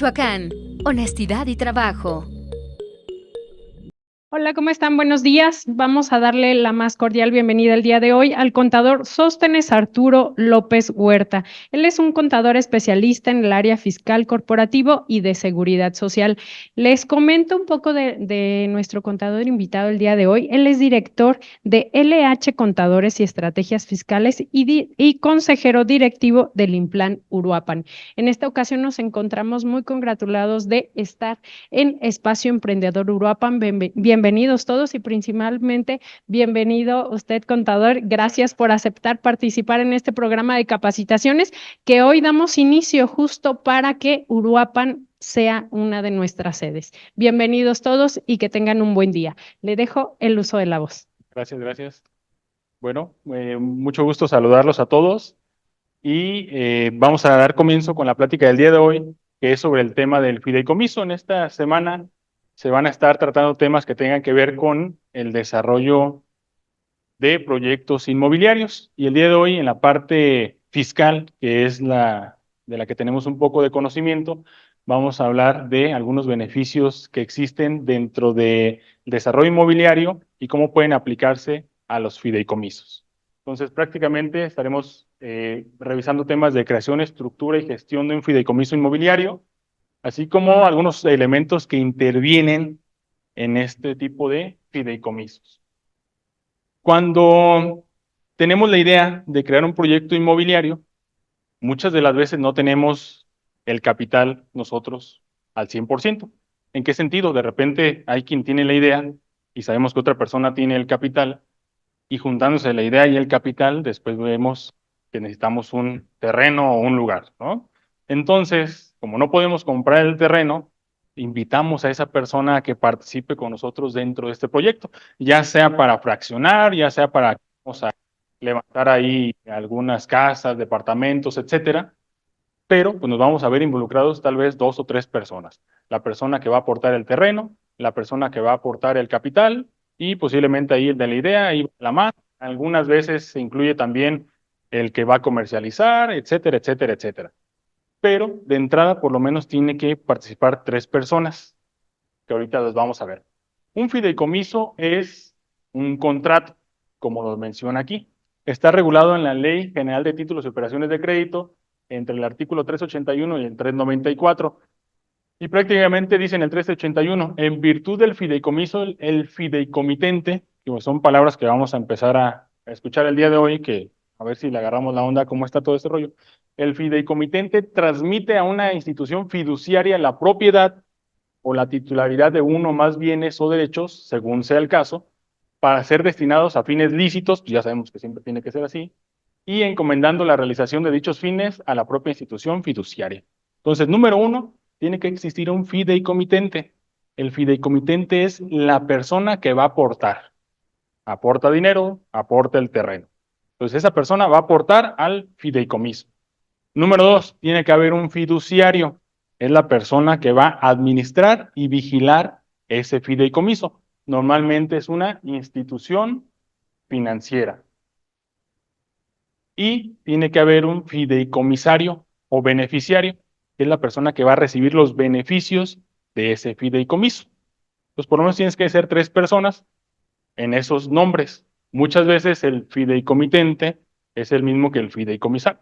Michoacán. Honestidad y trabajo. Hola, ¿cómo están? Buenos días. Vamos a darle la más cordial bienvenida el día de hoy al contador Sóstenes Arturo López Huerta. Él es un contador especialista en el área fiscal corporativo y de seguridad social. Les comento un poco de nuestro contador invitado el día de hoy. Él es director de LH Contadores y Estrategias Fiscales y consejero directivo del Implan Uruapan. En esta ocasión nos encontramos muy congratulados de estar en Espacio Emprendedor Uruapan. Bienvenidos todos y principalmente bienvenido usted, contador. Gracias por aceptar participar en este programa de capacitaciones que hoy damos inicio justo para que Uruapan sea una de nuestras sedes. Bienvenidos todos y que tengan un buen día. Le dejo el uso de la voz. Gracias, gracias. Bueno, mucho gusto saludarlos a todos y vamos a dar comienzo con la plática del día de hoy, que es sobre el tema del fideicomiso. En esta semana se van a estar tratando temas que tengan que ver con el desarrollo de proyectos inmobiliarios. Y el día de hoy, en la parte fiscal, que es la de la que tenemos un poco de conocimiento, vamos a hablar de algunos beneficios que existen dentro del desarrollo inmobiliario y cómo pueden aplicarse a los fideicomisos. Entonces, prácticamente estaremos revisando temas de creación, estructura y gestión de un fideicomiso inmobiliario, así como algunos elementos que intervienen en este tipo de fideicomisos. Cuando tenemos la idea de crear un proyecto inmobiliario, muchas de las veces no tenemos el capital nosotros al 100%. ¿En qué sentido? De repente hay quien tiene la idea y sabemos que otra persona tiene el capital y juntándose la idea y el capital, después vemos que necesitamos un terreno o un lugar, ¿no? Entonces, como no podemos comprar el terreno, invitamos a esa persona a que participe con nosotros dentro de este proyecto, ya sea para fraccionar, ya sea para vamos a levantar ahí algunas casas, departamentos, etcétera, pero pues nos vamos a ver involucrados tal vez 2 o 3 personas. La persona que va a aportar el terreno, la persona que va a aportar el capital y posiblemente ahí el de la idea y la mano. Algunas veces se incluye también el que va a comercializar, etcétera, etcétera, etcétera. Pero de entrada por lo menos tiene que participar 3 personas, que ahorita las vamos a ver. Un fideicomiso es un contrato, como lo menciona aquí. Está regulado en la Ley General de Títulos y Operaciones de Crédito, entre el artículo 381 y el 394. Y prácticamente dice en el 381, en virtud del fideicomiso, el fideicomitente, que son palabras que vamos a empezar a escuchar el día de hoy, que a ver si le agarramos la onda, cómo está todo este rollo. El fideicomitente transmite a una institución fiduciaria la propiedad o la titularidad de uno o más bienes o derechos, según sea el caso, para ser destinados a fines lícitos, pues ya sabemos que siempre tiene que ser así, y encomendando la realización de dichos fines a la propia institución fiduciaria. Entonces, número 1, tiene que existir un fideicomitente. El fideicomitente es la persona que va a aportar. Aporta dinero, aporta el terreno. Entonces, esa persona va a aportar al fideicomiso. Número 2, tiene que haber un fiduciario. Es la persona que va a administrar y vigilar ese fideicomiso. Normalmente es una institución financiera. Y tiene que haber un fideicomisario o beneficiario, que es la persona que va a recibir los beneficios de ese fideicomiso. Entonces, por lo menos tienes que ser 3 personas en esos nombres. Muchas veces el fideicomitente es el mismo que el fideicomisario.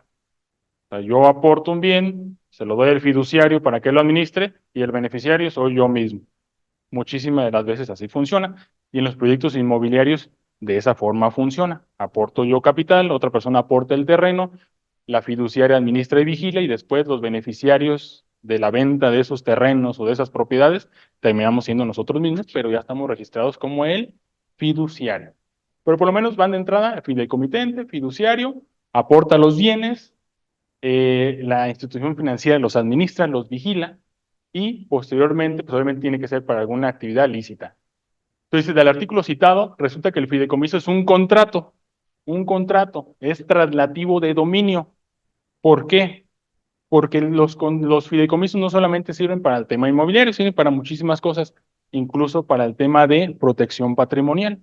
O sea, yo aporto un bien, se lo doy al fiduciario para que lo administre y el beneficiario soy yo mismo. Muchísimas de las veces así funciona. Y en los proyectos inmobiliarios de esa forma funciona. Aporto yo capital, otra persona aporta el terreno, la fiduciaria administra y vigila y después los beneficiarios de la venta de esos terrenos o de esas propiedades terminamos siendo nosotros mismos, pero ya estamos registrados como el fiduciario. Pero por lo menos van de entrada el fideicomitente, fiduciario, aporta los bienes, la institución financiera los administra, los vigila y posteriormente, pues obviamente tiene que ser para alguna actividad lícita. Entonces, del artículo citado, resulta que el fideicomiso es un contrato. Un contrato es traslativo de dominio. ¿Por qué? Porque los fideicomisos no solamente sirven para el tema inmobiliario, sirven para muchísimas cosas, incluso para el tema de protección patrimonial.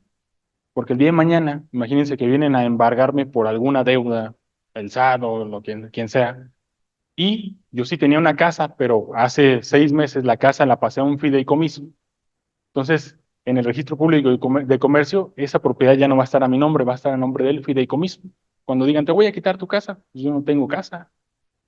Porque el día de mañana, imagínense que vienen a embargarme por alguna deuda, el SAT o quien sea, y yo sí tenía una casa, pero hace 6 meses la casa la pasé a un fideicomiso. Entonces, en el registro público de comercio, esa propiedad ya no va a estar a mi nombre, va a estar a nombre del fideicomiso. Cuando digan, te voy a quitar tu casa, pues yo no tengo casa.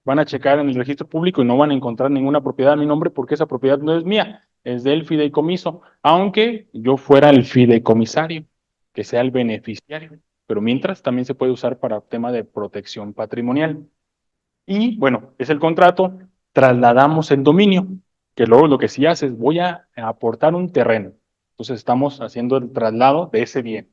Van a checar en el registro público y no van a encontrar ninguna propiedad a mi nombre porque esa propiedad no es mía, es del fideicomiso, aunque yo fuera el fideicomisario, que sea el beneficiario. Pero mientras también se puede usar para tema de protección patrimonial. Y bueno, es el contrato, trasladamos el dominio, que luego lo que sí hace es voy a aportar un terreno. Entonces estamos haciendo el traslado de ese bien.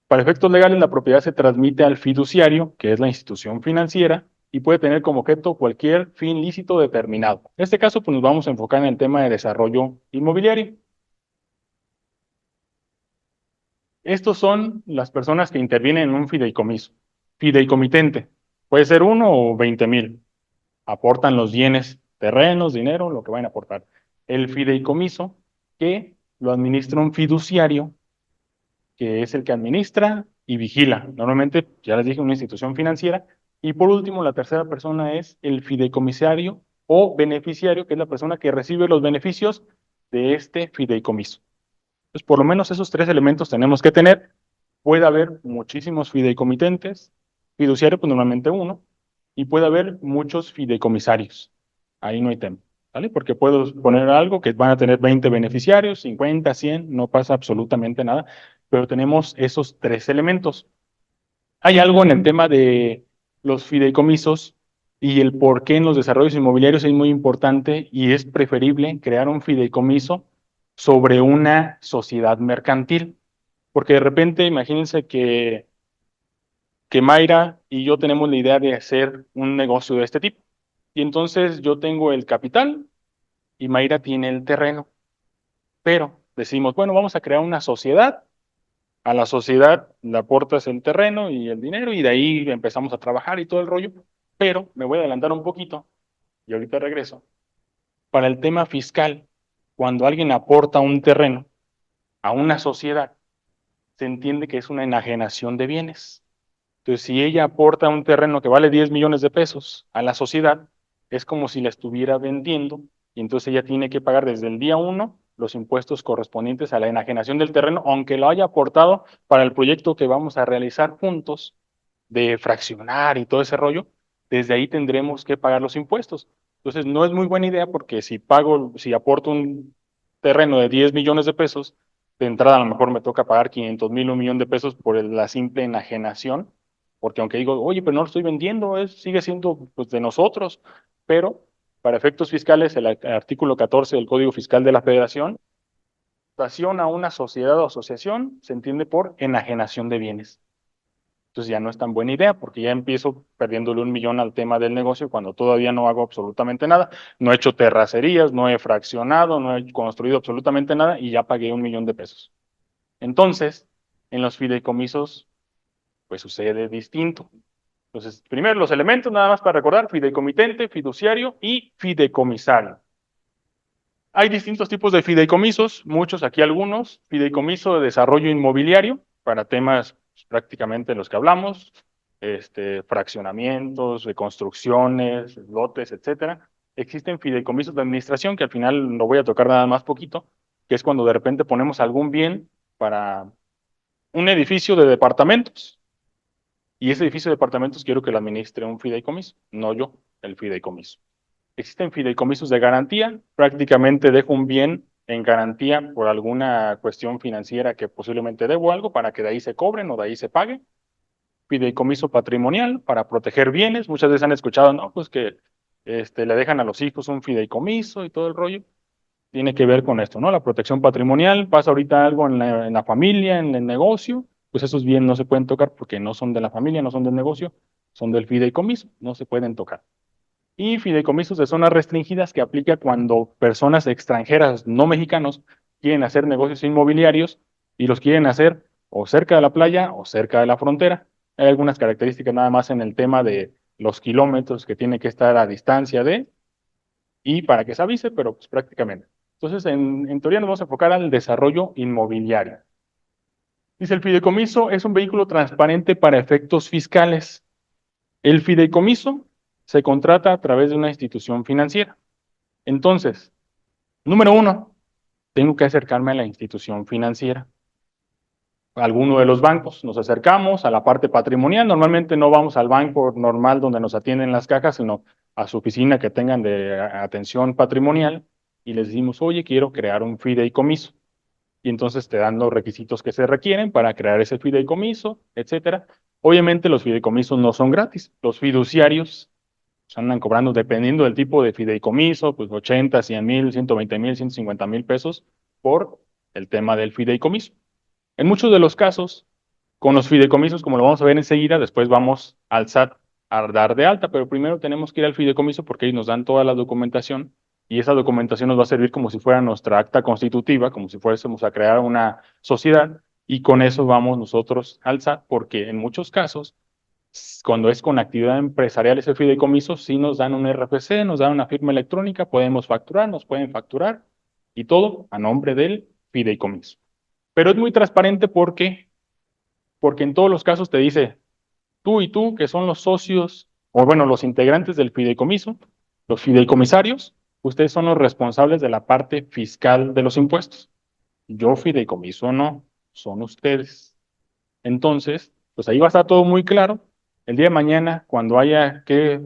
Para efectos legales, la propiedad se transmite al fiduciario, que es la institución financiera, y puede tener como objeto cualquier fin lícito determinado. En este caso, pues nos vamos a enfocar en el tema de desarrollo inmobiliario. Estos son las personas que intervienen en un fideicomiso. Fideicomitente, puede ser 1 o 20,000. Aportan los bienes, terrenos, dinero, lo que vayan a aportar. El fideicomiso, que lo administra un fiduciario, que es el que administra y vigila. Normalmente, ya les dije, una institución financiera. Y por último, la tercera persona es el fideicomisario o beneficiario, que es la persona que recibe los beneficios de este fideicomiso. Entonces, por lo menos esos 3 elementos tenemos que tener. Puede haber muchísimos fideicomitentes, fiduciario, pues normalmente uno, y puede haber muchos fideicomisarios. Ahí no hay tema, ¿vale? Porque puedo poner algo que van a tener 20 beneficiarios, 50, 100, no pasa absolutamente nada, pero tenemos esos 3 elementos. Hay algo en el tema de los fideicomisos y el por qué en los desarrollos inmobiliarios es muy importante y es preferible crear un fideicomiso sobre una sociedad mercantil. Porque de repente, imagínense que Mayra y yo tenemos la idea de hacer un negocio de este tipo. Y entonces yo tengo el capital y Mayra tiene el terreno. Pero decimos, bueno, vamos a crear una sociedad. A la sociedad le aportas el terreno y el dinero y de ahí empezamos a trabajar y todo el rollo. Pero me voy a adelantar un poquito y ahorita regreso. Para el tema fiscal, cuando alguien aporta un terreno a una sociedad, se entiende que es una enajenación de bienes. Entonces, si ella aporta un terreno que vale 10 millones de pesos a la sociedad, es como si la estuviera vendiendo y entonces ella tiene que pagar desde el día 1 los impuestos correspondientes a la enajenación del terreno, aunque lo haya aportado para el proyecto que vamos a realizar juntos de fraccionar y todo ese rollo, desde ahí tendremos que pagar los impuestos. Entonces, no es muy buena idea porque si aporto un terreno de 10 millones de pesos, de entrada a lo mejor me toca pagar 500,000, 1,000,000 de pesos por la simple enajenación, porque aunque digo, oye, pero no lo estoy vendiendo, sigue siendo pues, de nosotros, pero para efectos fiscales, el artículo 14 del Código Fiscal de la Federación, dotación a una sociedad o asociación se entiende por enajenación de bienes. Entonces ya no es tan buena idea porque ya empiezo perdiéndole 1,000,000 al tema del negocio cuando todavía no hago absolutamente nada. No he hecho terracerías, no he fraccionado, no he construido absolutamente nada y ya pagué 1,000,000 de pesos. Entonces, en los fideicomisos, pues sucede distinto. Entonces, primero los elementos, nada más para recordar, fideicomitente, fiduciario y fideicomisario. Hay distintos tipos de fideicomisos, muchos, aquí algunos. Fideicomiso de desarrollo inmobiliario, para temas pues, prácticamente los que hablamos, fraccionamientos, reconstrucciones, lotes, etcétera. Existen fideicomisos de administración, que al final lo voy a tocar nada más poquito, que es cuando de repente ponemos algún bien para un edificio de departamentos, y ese edificio de departamentos quiero que lo administre un fideicomiso, no yo, el fideicomiso. Existen fideicomisos de garantía, prácticamente dejo un bien en garantía por alguna cuestión financiera que posiblemente debo algo para que de ahí se cobren o de ahí se pague. Fideicomiso patrimonial para proteger bienes, muchas veces han escuchado, no, pues que le dejan a los hijos un fideicomiso y todo el rollo. Tiene que ver con esto, ¿no? La protección patrimonial, pasa ahorita algo en la familia, en el negocio, pues esos bienes no se pueden tocar porque no son de la familia, no son del negocio, son del fideicomiso, no se pueden tocar. Y fideicomisos de zonas restringidas que aplica cuando personas extranjeras no mexicanos quieren hacer negocios inmobiliarios y los quieren hacer o cerca de la playa o cerca de la frontera. Hay algunas características nada más en el tema de los kilómetros que tiene que estar a distancia de y para que se avise, pero pues prácticamente. Entonces, en teoría nos vamos a enfocar al desarrollo inmobiliario. Dice, el fideicomiso es un vehículo transparente para efectos fiscales. El fideicomiso se contrata a través de una institución financiera. Entonces, número uno, tengo que acercarme a la institución financiera. A alguno de los bancos, nos acercamos a la parte patrimonial. Normalmente no vamos al banco normal donde nos atienden las cajas, sino a su oficina que tengan de atención patrimonial y les decimos, oye, quiero crear un fideicomiso. Y entonces te dan los requisitos que se requieren para crear ese fideicomiso, etcétera. Obviamente los fideicomisos no son gratis. Los fiduciarios se andan cobrando, dependiendo del tipo de fideicomiso, pues 80, 100,000, 120,000, 150,000 pesos por el tema del fideicomiso. En muchos de los casos, con los fideicomisos, como lo vamos a ver enseguida, después vamos al SAT a dar de alta, pero primero tenemos que ir al fideicomiso porque ellos nos dan toda la documentación y esa documentación nos va a servir como si fuera nuestra acta constitutiva, como si fuésemos a crear una sociedad, y con eso vamos nosotros al SAT, porque en muchos casos, cuando es con actividad empresarial ese fideicomiso, sí nos dan un RFC, nos dan una firma electrónica, podemos facturar, nos pueden facturar, y todo a nombre del fideicomiso. Pero es muy transparente porque en todos los casos te dice, tú y tú, que son los socios, o bueno, los integrantes del fideicomiso, los fideicomisarios, ustedes son los responsables de la parte fiscal de los impuestos. Yo fideicomiso no, son ustedes. Entonces, pues ahí va a estar todo muy claro. El día de mañana, cuando haya que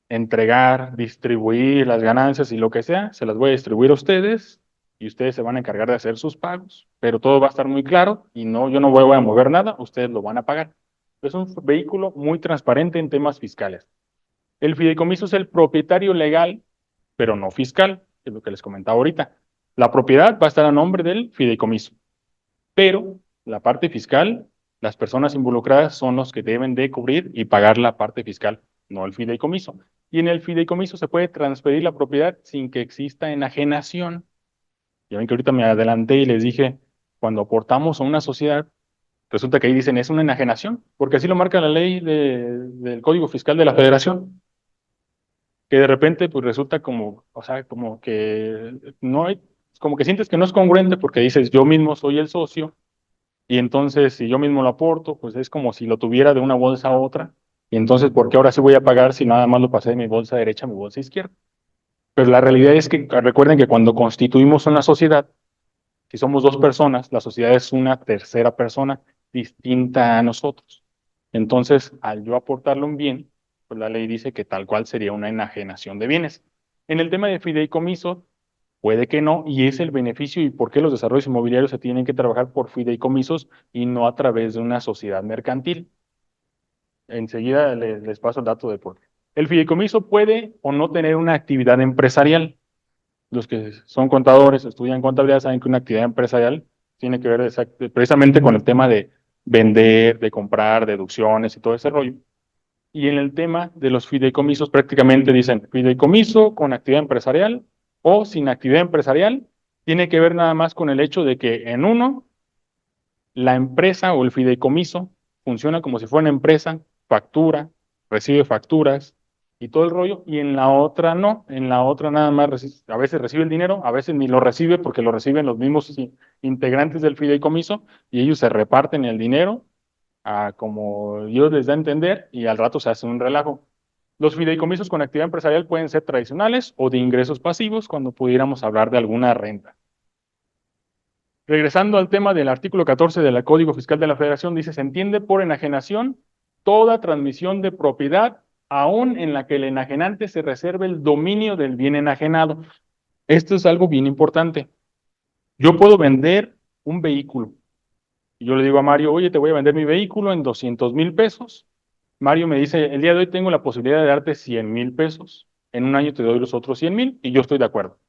entregar, distribuir las ganancias y lo que sea, se las voy a distribuir a ustedes y ustedes se van a encargar de hacer sus pagos, pero todo va a estar muy claro y no, yo no voy a mover nada, ustedes lo van a pagar. Es un vehículo muy transparente en temas fiscales. El fideicomiso es el propietario legal, pero no fiscal, que es lo que les comentaba ahorita. La propiedad va a estar a nombre del fideicomiso, pero la parte fiscal, las personas involucradas son los que deben de cubrir y pagar la parte fiscal, no el fideicomiso. Y en el fideicomiso se puede transferir la propiedad sin que exista enajenación. Ya ven que ahorita me adelanté y les dije, cuando aportamos a una sociedad, resulta que ahí dicen es una enajenación, porque así lo marca la ley del Código Fiscal de la Federación, que de repente pues resulta como, o sea, como que no hay, como que sientes que no es congruente porque dices yo mismo soy el socio y entonces si yo mismo lo aporto, pues es como si lo tuviera de una bolsa a otra y entonces ¿por qué ahora sí voy a pagar si nada más lo pasé de mi bolsa derecha a mi bolsa izquierda? Pero la realidad es que recuerden que cuando constituimos una sociedad, si somos dos personas, la sociedad es una tercera persona distinta a nosotros. Entonces, al yo aportarle un bien, pues la ley dice que tal cual sería una enajenación de bienes. En el tema de fideicomiso, puede que no, y es el beneficio y por qué los desarrollos inmobiliarios se tienen que trabajar por fideicomisos y no a través de una sociedad mercantil. Enseguida les paso el dato de por qué. El fideicomiso puede o no tener una actividad empresarial. Los que son contadores, estudian contabilidad, saben que una actividad empresarial tiene que ver precisamente con el tema de vender, de comprar, deducciones y todo ese rollo. Y en el tema de los fideicomisos prácticamente dicen fideicomiso con actividad empresarial o sin actividad empresarial, tiene que ver nada más con el hecho de que en uno, la empresa o el fideicomiso funciona como si fuera una empresa, factura, recibe facturas y todo el rollo, y en la otra no, en la otra nada más a veces recibe el dinero, a veces ni lo recibe porque lo reciben los mismos integrantes del fideicomiso y ellos se reparten el dinero como Dios les da a entender y al rato se hace un relajo. Los fideicomisos con actividad empresarial pueden ser tradicionales o de ingresos pasivos cuando pudiéramos hablar de alguna renta. Regresando al tema del artículo 14 del Código Fiscal de la Federación, dice, se entiende por enajenación toda transmisión de propiedad, aun en la que el enajenante se reserve el dominio del bien enajenado. Esto es algo bien importante. Yo puedo vender un vehículo. Y yo le digo a Mario, oye, te voy a vender mi vehículo en 200,000 pesos. Mario me dice, el día de hoy tengo la posibilidad de darte 100,000 pesos. En un año te doy los otros 100,000 y yo estoy de acuerdo.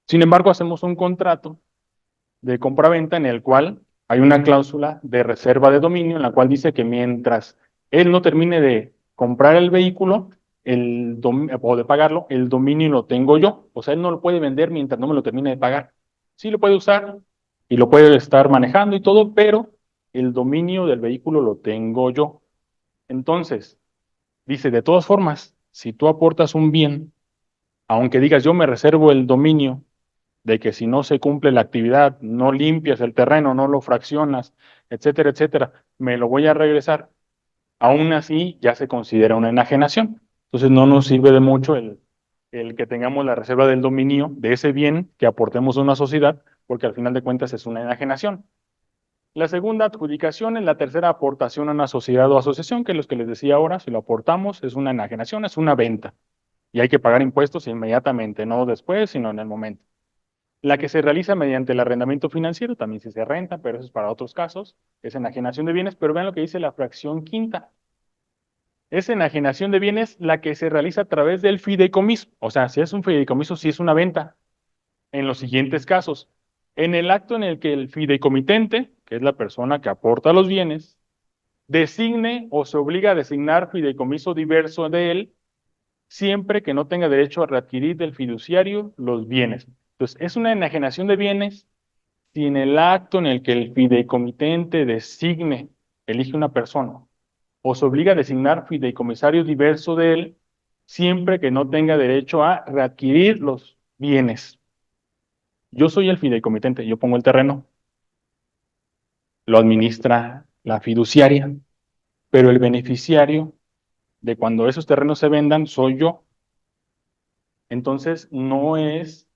Sin embargo, hacemos un contrato de compraventa en el cual hay una cláusula de reserva de dominio en la cual dice que mientras él no termine de comprar el vehículo o de pagarlo, el dominio lo tengo yo. O sea, él no lo puede vender mientras no me lo termine de pagar. Sí lo puede usar y lo puede estar manejando y todo, pero el dominio del vehículo lo tengo yo. Entonces, dice, de todas formas, si tú aportas un bien, aunque digas yo me reservo el dominio, de que si no se cumple la actividad, no limpias el terreno, no lo fraccionas, etcétera, etcétera, me lo voy a regresar. aún así ya se considera una enajenación. Entonces no nos sirve de mucho el que tengamos la reserva del dominio de ese bien que aportemos a una sociedad, porque al final de cuentas es una enajenación. La segunda adjudicación es la tercera aportación a una sociedad o asociación, que es lo que les decía ahora, si lo aportamos es una enajenación, es una venta. Y hay que pagar impuestos inmediatamente, no después, sino en el momento. La que se realiza mediante el arrendamiento financiero, también si se renta, pero eso es para otros casos, es enajenación de bienes, pero vean lo que dice la fracción quinta. Es enajenación de bienes la que se realiza a través del fideicomiso. O sea, si es un fideicomiso, si es una venta. En los siguientes casos, en el acto en el que el fideicomitente, que es la persona que aporta los bienes, designe o se obliga a designar fideicomiso diverso de él, siempre que no tenga derecho a readquirir del fiduciario los bienes. Entonces, es una enajenación de bienes si en el acto en el que el fideicomitente designe, elige una persona, o se obliga a designar fideicomisario diverso de él, siempre que no tenga derecho a readquirir los bienes. Yo soy el fideicomitente, yo pongo el terreno, lo administra la fiduciaria, pero el beneficiario de cuando esos terrenos se vendan soy yo. Entonces, no es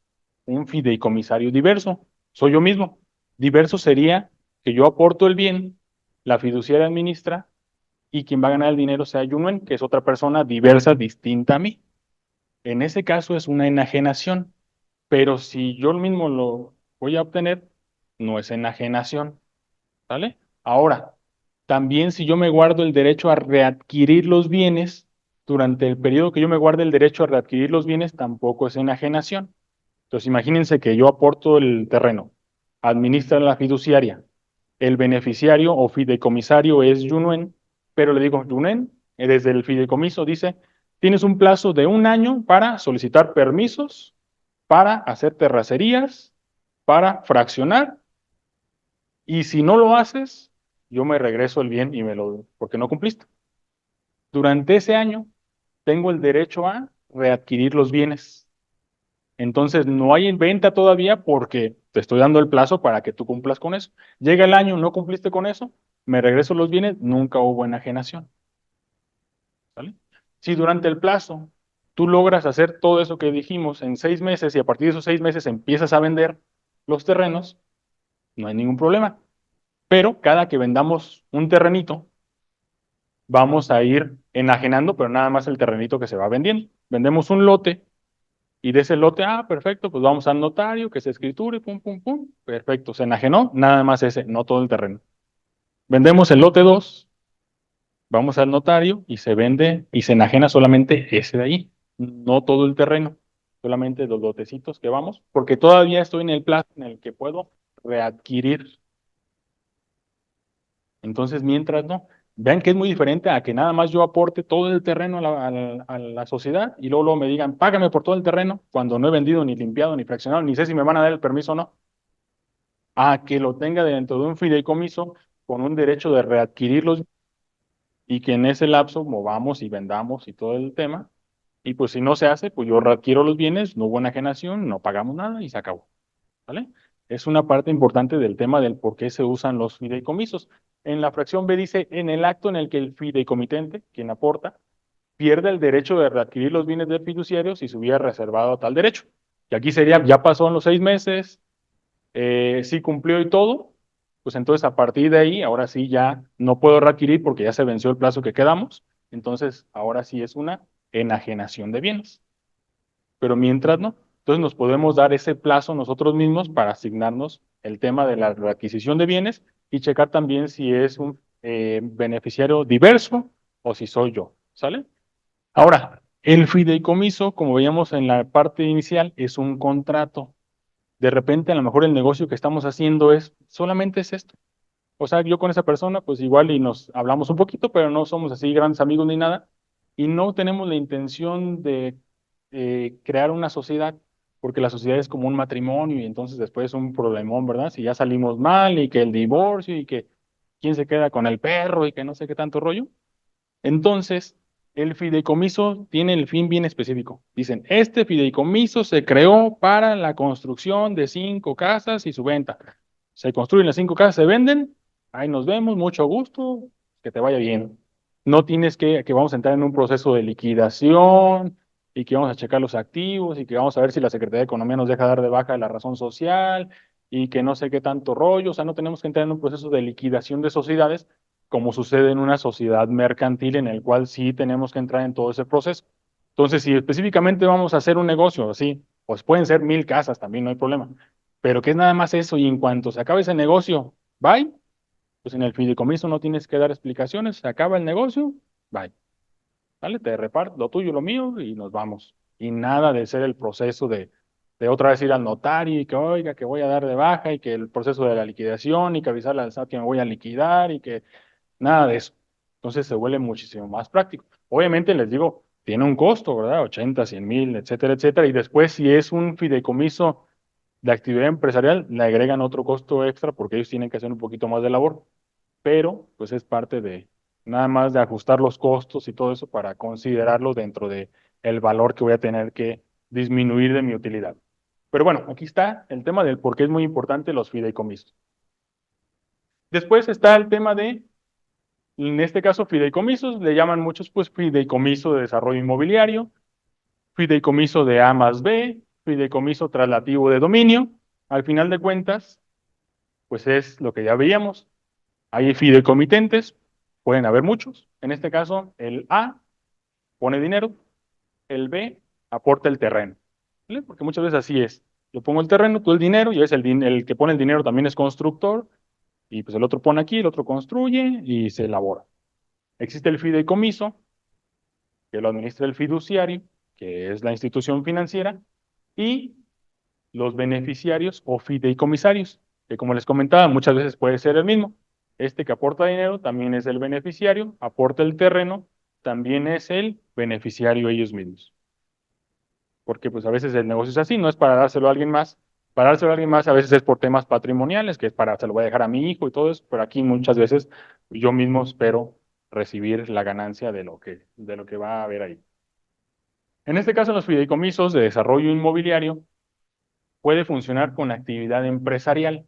un fideicomisario diverso, soy yo mismo. Diverso sería que yo aporto el bien, la fiduciaria administra, y quien va a ganar el dinero sea Yunuen, que es otra persona diversa, distinta a mí. En ese caso es una enajenación, pero si yo mismo lo voy a obtener, no es enajenación, ¿vale? Ahora, también si yo me guardo el derecho a readquirir los bienes, durante el periodo que yo me guarde el derecho a readquirir los bienes, tampoco es enajenación. Entonces, imagínense que yo aporto el terreno, administra la fiduciaria, el beneficiario o fideicomisario es Yunuen, pero le digo, Yunuen, desde el fideicomiso dice, tienes un plazo de 1 año para solicitar permisos, para hacer terracerías, para fraccionar, y si no lo haces, yo me regreso el bien y me lo doy, porque no cumpliste. Durante ese año, tengo el derecho a readquirir los bienes. Entonces, no hay venta todavía porque te estoy dando el plazo para que tú cumplas con eso. Llega el año, no cumpliste con eso, me regreso los bienes, nunca hubo enajenación. ¿Vale? Si durante el plazo tú logras hacer todo eso que dijimos en 6 meses y a partir de esos 6 meses empiezas a vender los terrenos, no hay ningún problema. Pero cada que vendamos un terrenito, vamos a ir enajenando, pero nada más el terrenito que se va vendiendo. Vendemos un lote y de ese lote, perfecto, pues vamos al notario, que se escriture, pum, pum, pum, perfecto, se enajenó, nada más ese, no todo el terreno. Vendemos el lote 2, vamos al notario y se vende y se enajena solamente ese de ahí, no todo el terreno, solamente los lotecitos que vamos, porque todavía estoy en el plazo en el que puedo readquirir. Entonces, mientras no, vean que es muy diferente a que nada más yo aporte todo el terreno a la sociedad y luego me digan, págame por todo el terreno cuando no he vendido, ni limpiado, ni fraccionado, ni sé si me van a dar el permiso o no. A que lo tenga dentro de un fideicomiso con un derecho de readquirirlos y que en ese lapso movamos y vendamos y todo el tema. Y pues si no se hace, pues yo readquiero los bienes, no hubo enajenación, no pagamos nada y se acabó. ¿Vale? Es una parte importante del tema del por qué se usan los fideicomisos. En la fracción B dice, en el acto en el que el fideicomitente, quien aporta, pierde el derecho de readquirir los bienes del fiduciario si se hubiera reservado tal derecho. Y aquí sería, ya pasó en los 6 meses, sí cumplió y todo, pues entonces a partir de ahí, ahora sí ya no puedo readquirir porque ya se venció el plazo que quedamos, entonces ahora sí es una enajenación de bienes. Pero mientras no, entonces nos podemos dar ese plazo nosotros mismos para asignarnos el tema de la readquisición de bienes y checar también si es un beneficiario diverso o si soy yo, ¿sale? Ahora, el fideicomiso, como veíamos en la parte inicial, es un contrato. De repente, a lo mejor el negocio que estamos haciendo solamente es esto. O sea, yo con esa persona, pues igual y nos hablamos un poquito, pero no somos así grandes amigos ni nada. Y no tenemos la intención de crear una sociedad, porque la sociedad es como un matrimonio y entonces después es un problemón, ¿verdad? Si ya salimos mal y que el divorcio y que quién se queda con el perro y que no sé qué tanto rollo. Entonces, el fideicomiso tiene el fin bien específico. Dicen, este fideicomiso se creó para la construcción de 5 casas y su venta. Se construyen las 5 casas, se venden, ahí nos vemos, mucho gusto, que te vaya bien. no tienes que vamos a entrar en un proceso de liquidación y que vamos a checar los activos y que vamos a ver si la Secretaría de Economía nos deja dar de baja la razón social y que no sé qué tanto rollo. O sea, no tenemos que entrar en un proceso de liquidación de sociedades como sucede en una sociedad mercantil en el cual sí tenemos que entrar en todo ese proceso. Entonces, si específicamente vamos a hacer un negocio así, pues pueden ser 1000 casas también, no hay problema. Pero que es nada más eso y en cuanto se acabe ese negocio, bye, pues en el fideicomiso no tienes que dar explicaciones, se acaba el negocio, bye. ¿Vale? Te reparto lo tuyo, lo mío y nos vamos. Y nada de ser el proceso de otra vez ir al notario y que, oiga, que voy a dar de baja y que el proceso de la liquidación y que avisarle al SAT que me voy a liquidar y que nada de eso. Entonces se vuelve muchísimo más práctico. Obviamente les digo, tiene un costo, ¿verdad? 80, 100,000, etcétera, etcétera. Y después, si es un fideicomiso de actividad empresarial, le agregan otro costo extra porque ellos tienen que hacer un poquito más de labor. Pero, pues es parte de nada más de ajustar los costos y todo eso para considerarlo dentro de el valor que voy a tener que disminuir de mi utilidad. Pero bueno, aquí está el tema del por qué es muy importante los fideicomisos. Después está el tema de, en este caso, fideicomisos, le llaman muchos pues fideicomiso de desarrollo inmobiliario, fideicomiso de A más B, fideicomiso traslativo de dominio. Al final de cuentas, pues es lo que ya veíamos. Hay fideicomitentes, pueden haber muchos. En este caso, el A pone dinero, el B aporta el terreno. ¿Vale? Porque muchas veces así es. Yo pongo el terreno, tú el dinero, y es el que pone el dinero también es constructor, y pues el otro pone aquí, el otro construye y se elabora. Existe el fideicomiso, que lo administra el fiduciario, que es la institución financiera, y los beneficiarios o fideicomisarios, que como les comentaba, muchas veces puede ser el mismo. Este que aporta dinero también es el beneficiario, aporta el terreno, también es el beneficiario ellos mismos. Porque pues a veces el negocio es así, no es para dárselo a alguien más. Para dárselo a alguien más a veces es por temas patrimoniales, que es para, se lo voy a dejar a mi hijo y todo eso, pero aquí muchas veces yo mismo espero recibir la ganancia de lo que va a haber ahí. En este caso, los fideicomisos de desarrollo inmobiliario puede funcionar con actividad empresarial.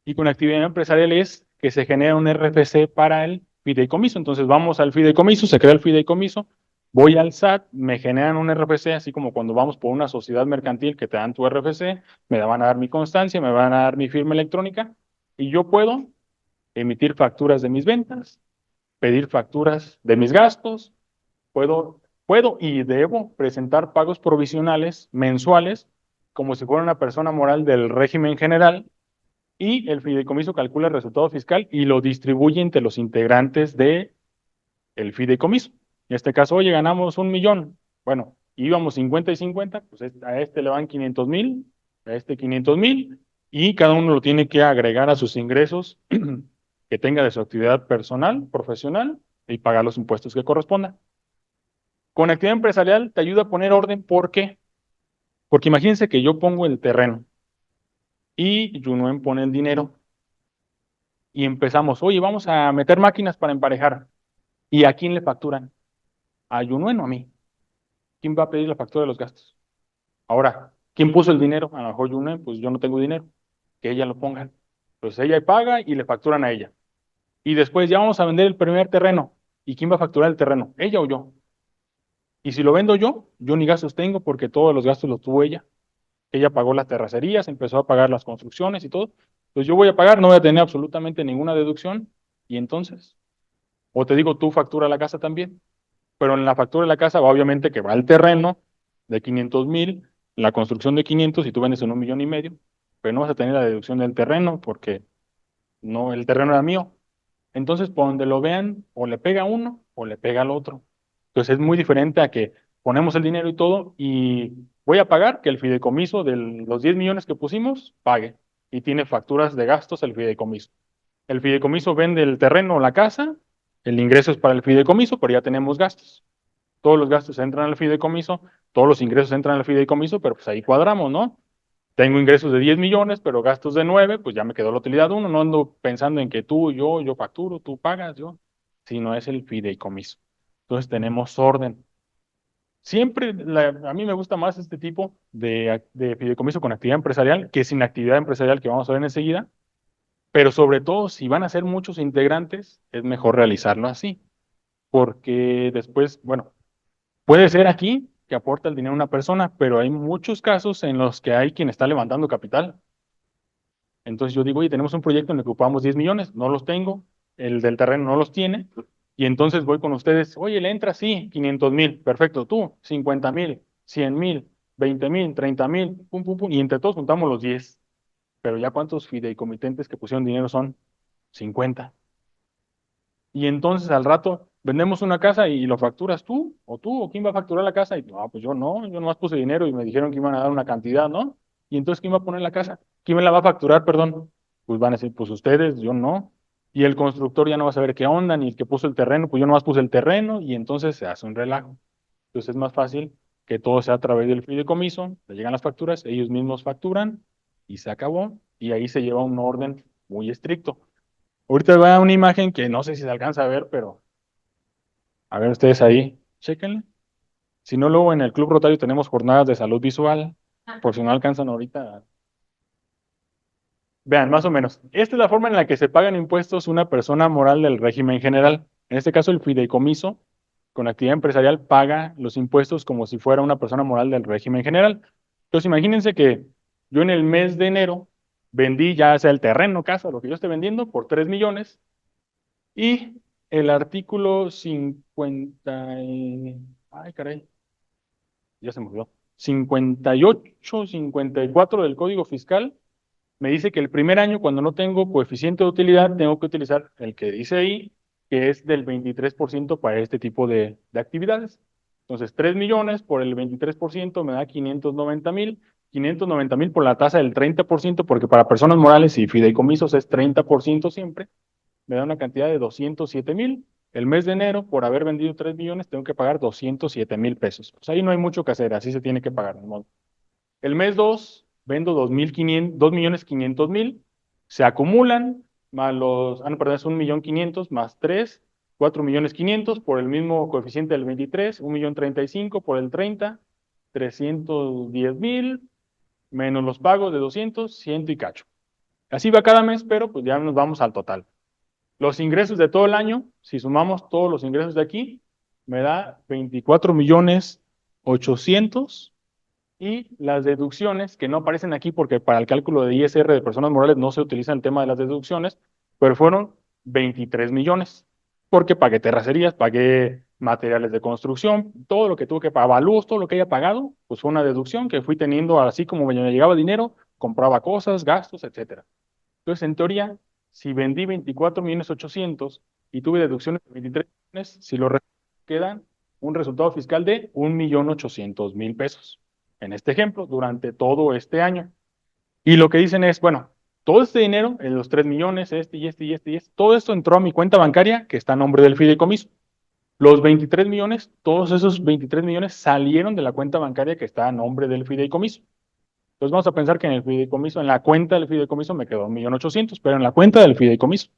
Y con actividad empresarial es que se genera un RFC para el fideicomiso. Entonces vamos al fideicomiso, se crea el fideicomiso, voy al SAT, me generan un RFC, así como cuando vamos por una sociedad mercantil que te dan tu RFC, me van a dar mi constancia, me van a dar mi firma electrónica y yo puedo emitir facturas de mis ventas, pedir facturas de mis gastos, puedo y debo presentar pagos provisionales mensuales como si fuera una persona moral del régimen general y el fideicomiso calcula el resultado fiscal y lo distribuye entre los integrantes del fideicomiso. En este caso, oye, ganamos 1,000,000. Bueno, íbamos 50 y 50, pues a este le van 500,000, a este 500,000, y cada uno lo tiene que agregar a sus ingresos que tenga de su actividad personal, profesional, y pagar los impuestos que correspondan. Con actividad empresarial te ayuda a poner orden, ¿por qué? Porque imagínense que yo pongo el terreno y Yunuen pone el dinero y empezamos, oye, vamos a meter máquinas para emparejar. ¿Y a quién le facturan? ¿A Yunuen o a mí? ¿Quién va a pedir la factura de los gastos? Ahora, ¿quién puso el dinero? A lo mejor Yunuen, pues yo no tengo dinero. Que ella lo ponga. Pues ella paga y le facturan a ella. Y después ya vamos a vender el primer terreno. ¿Y quién va a facturar el terreno? ¿Ella o yo? Y si lo vendo yo ni gastos tengo porque todos los gastos los tuvo ella. Ella pagó las terracerías, empezó a pagar las construcciones y todo. Pues yo voy a pagar, no voy a tener absolutamente ninguna deducción. Y entonces, o te digo, tú factura la casa también. Pero en la factura de la casa va obviamente que va el terreno de 500,000, la construcción de 500 y tú vendes en 1,500,000, pero no vas a tener la deducción del terreno porque no, el terreno era mío. Entonces, por donde lo vean, o le pega a uno o le pega al otro. Entonces es muy diferente a que ponemos el dinero y todo y voy a pagar que el fideicomiso de los 10 millones que pusimos pague y tiene facturas de gastos el fideicomiso. El fideicomiso vende el terreno o la casa, el ingreso es para el fideicomiso, pero ya tenemos gastos. Todos los gastos entran al fideicomiso, todos los ingresos entran al fideicomiso, pero pues ahí cuadramos, ¿no? Tengo ingresos de 10 millones, pero gastos de 9, pues ya me quedó la utilidad 1. No ando pensando en que tú, yo facturo, tú pagas, yo, sino es el fideicomiso. Entonces tenemos orden. Siempre, a mí me gusta más este tipo de fideicomiso con actividad empresarial que sin actividad empresarial que vamos a ver enseguida, pero sobre todo si van a ser muchos integrantes, es mejor realizarlo así. porque después, bueno, puede ser aquí que aporta el dinero una persona, pero hay muchos casos en los que hay quien está levantando capital. Entonces yo digo, oye, tenemos un proyecto en el que ocupamos 10 millones, no los tengo, el del terreno no los tiene, y entonces voy con ustedes, oye, le entra, sí, 500,000, perfecto, tú, 50,000, 100,000, 20,000, 30,000, pum, pum, pum, y entre todos juntamos los 10. Pero ya cuántos fideicomitentes que pusieron dinero son 50. Y entonces al rato vendemos una casa y lo facturas tú, o quién va a facturar la casa, y no, pues yo no, yo nomás puse dinero y me dijeron que iban a dar una cantidad, ¿no? Y entonces ¿quién va a poner la casa? ¿Quién me la va a facturar, perdón? Pues van a decir, pues ustedes, yo no. Y el constructor ya no va a saber qué onda, ni el que puso el terreno, pues yo nomás puse el terreno, y entonces se hace un relajo. Entonces es más fácil que todo sea a través del fideicomiso, le llegan las facturas, ellos mismos facturan, y se acabó, y ahí se lleva un orden muy estricto. Ahorita va una imagen que no sé si se alcanza a ver, pero a ver ustedes ahí, chéquenle. Si no, luego en el Club Rotario tenemos jornadas de salud visual, por si no alcanzan ahorita. Vean, más o menos. Esta es la forma en la que se pagan impuestos una persona moral del régimen general. En este caso, el fideicomiso con actividad empresarial paga los impuestos como si fuera una persona moral del régimen general. Entonces, imagínense que yo en el mes de enero vendí ya sea el terreno, casa, lo que yo esté vendiendo, por 3 millones, y el artículo 50, ay caray, ya se me olvidó, 58, 54 del Código Fiscal me dice que el primer año, cuando no tengo coeficiente de utilidad, tengo que utilizar el que dice ahí, que es del 23% para este tipo de actividades. Entonces, 3 millones por el 23% me da 590,000, 590,000 por la tasa del 30%, porque para personas morales y fideicomisos es 30% siempre, me da una cantidad de 207,000. El mes de enero, por haber vendido 3 millones, tengo que pagar 207,000 pesos. Pues ahí no hay mucho que hacer, así se tiene que pagar. De modo. El mes 2 vendo 2,500,000, se acumulan, más los, no, perdón, es 1,500,000 más 3, 4,500,000 por el mismo coeficiente del 23, 1,035,000 por el 30, 310,000, menos los pagos de 200, 100 y cacho. Así va cada mes, pero pues ya nos vamos al total. Los ingresos de todo el año, si sumamos todos los ingresos de aquí, me da 24,800,000, y las deducciones, que no aparecen aquí porque para el cálculo de ISR de personas morales no se utiliza el tema de las deducciones, pero fueron 23 millones, porque pagué terracerías, pagué materiales de construcción, todo lo que tuve que pagar, avalúos, todo lo que haya pagado, pues fue una deducción que fui teniendo así como me llegaba dinero, compraba cosas, gastos, etcétera. Entonces, en teoría, si vendí 24,800,000 y tuve deducciones de 23 millones, si lo quedan un resultado fiscal de 1,800,000 pesos. En este ejemplo, durante todo este año. Y lo que dicen es, bueno, todo este dinero, en los 3 millones, este y este y este y este, todo esto entró a mi cuenta bancaria que está a nombre del fideicomiso. Los 23 millones, todos esos 23 millones salieron de la cuenta bancaria que está a nombre del fideicomiso. Entonces vamos a pensar que en el fideicomiso, en la cuenta del fideicomiso me quedó 1,800,000, pero en la cuenta del fideicomiso,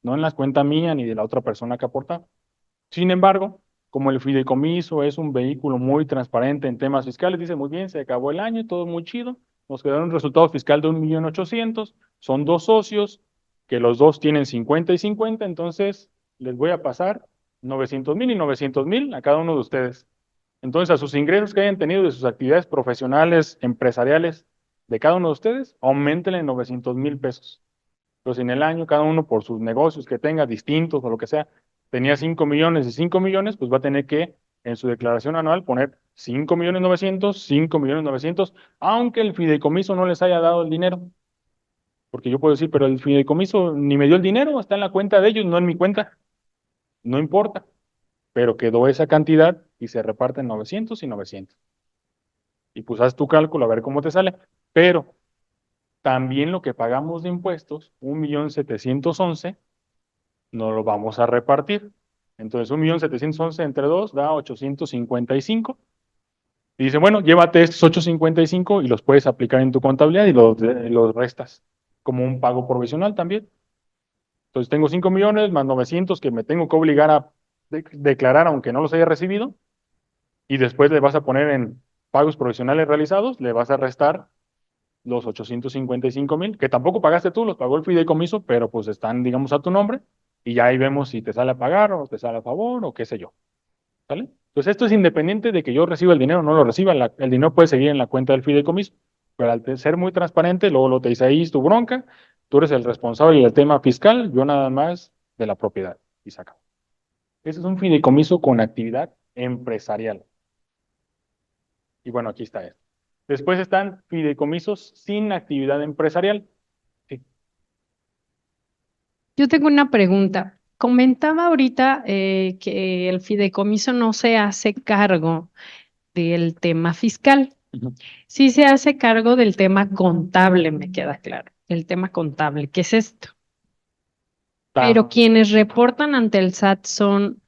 no en la cuenta mía ni de la otra persona que aportaba. Sin embargo, como el fideicomiso es un vehículo muy transparente en temas fiscales, dice muy bien, se acabó el año, todo muy chido, nos quedó un resultado fiscal de 1,800,000, son dos socios, que los dos tienen 50 y 50, entonces les voy a pasar 900,000 y 900,000 a cada uno de ustedes. Entonces, a sus ingresos que hayan tenido de sus actividades profesionales, empresariales, de cada uno de ustedes, aumentenle 900,000 pesos. Entonces, en el año, cada uno por sus negocios que tenga, distintos o lo que sea, tenía 5 millones y 5 millones, pues va a tener que, en su declaración anual, poner 5,900,000, 5,900,000, aunque el fideicomiso no les haya dado el dinero. Porque yo puedo decir, pero el fideicomiso ni me dio el dinero, está en la cuenta de ellos, no en mi cuenta. No importa, pero quedó esa cantidad y se reparten 900 y 900. Y pues haz tu cálculo a ver cómo te sale. Pero también lo que pagamos de impuestos, 1,711,000, no lo vamos a repartir. Entonces, 1,711,000 entre 2 da 855. Y dice, bueno, llévate estos 855 y los puedes aplicar en tu contabilidad y los restas como un pago provisional también. Entonces, tengo 5 millones más 900 que me tengo que obligar a declarar aunque no los haya recibido. Y después le vas a poner en pagos provisionales realizados, le vas a restar los 855,000, que tampoco pagaste tú, los pagó el fideicomiso, pero pues están, digamos, a tu nombre. y ya ahí vemos si te sale a pagar o te sale a favor o qué sé yo. ¿Sale? Entonces esto es independiente de que yo reciba el dinero o no lo reciba, el dinero puede seguir en la cuenta del fideicomiso, pero al ser muy transparente, luego lo te dice ahí es tu bronca, tú eres el responsable del tema fiscal, yo nada más de la propiedad, y se acabó. Ese es un fideicomiso con actividad empresarial. Y bueno, aquí está esto. Después están fideicomisos sin actividad empresarial. Sí. Yo tengo una pregunta. Comentaba ahorita que el fideicomiso no se hace cargo del tema fiscal. Ujú. Sí se hace cargo del tema contable, me queda claro. El tema contable, ¿qué es esto? Pero quienes reportan ante el SAT son,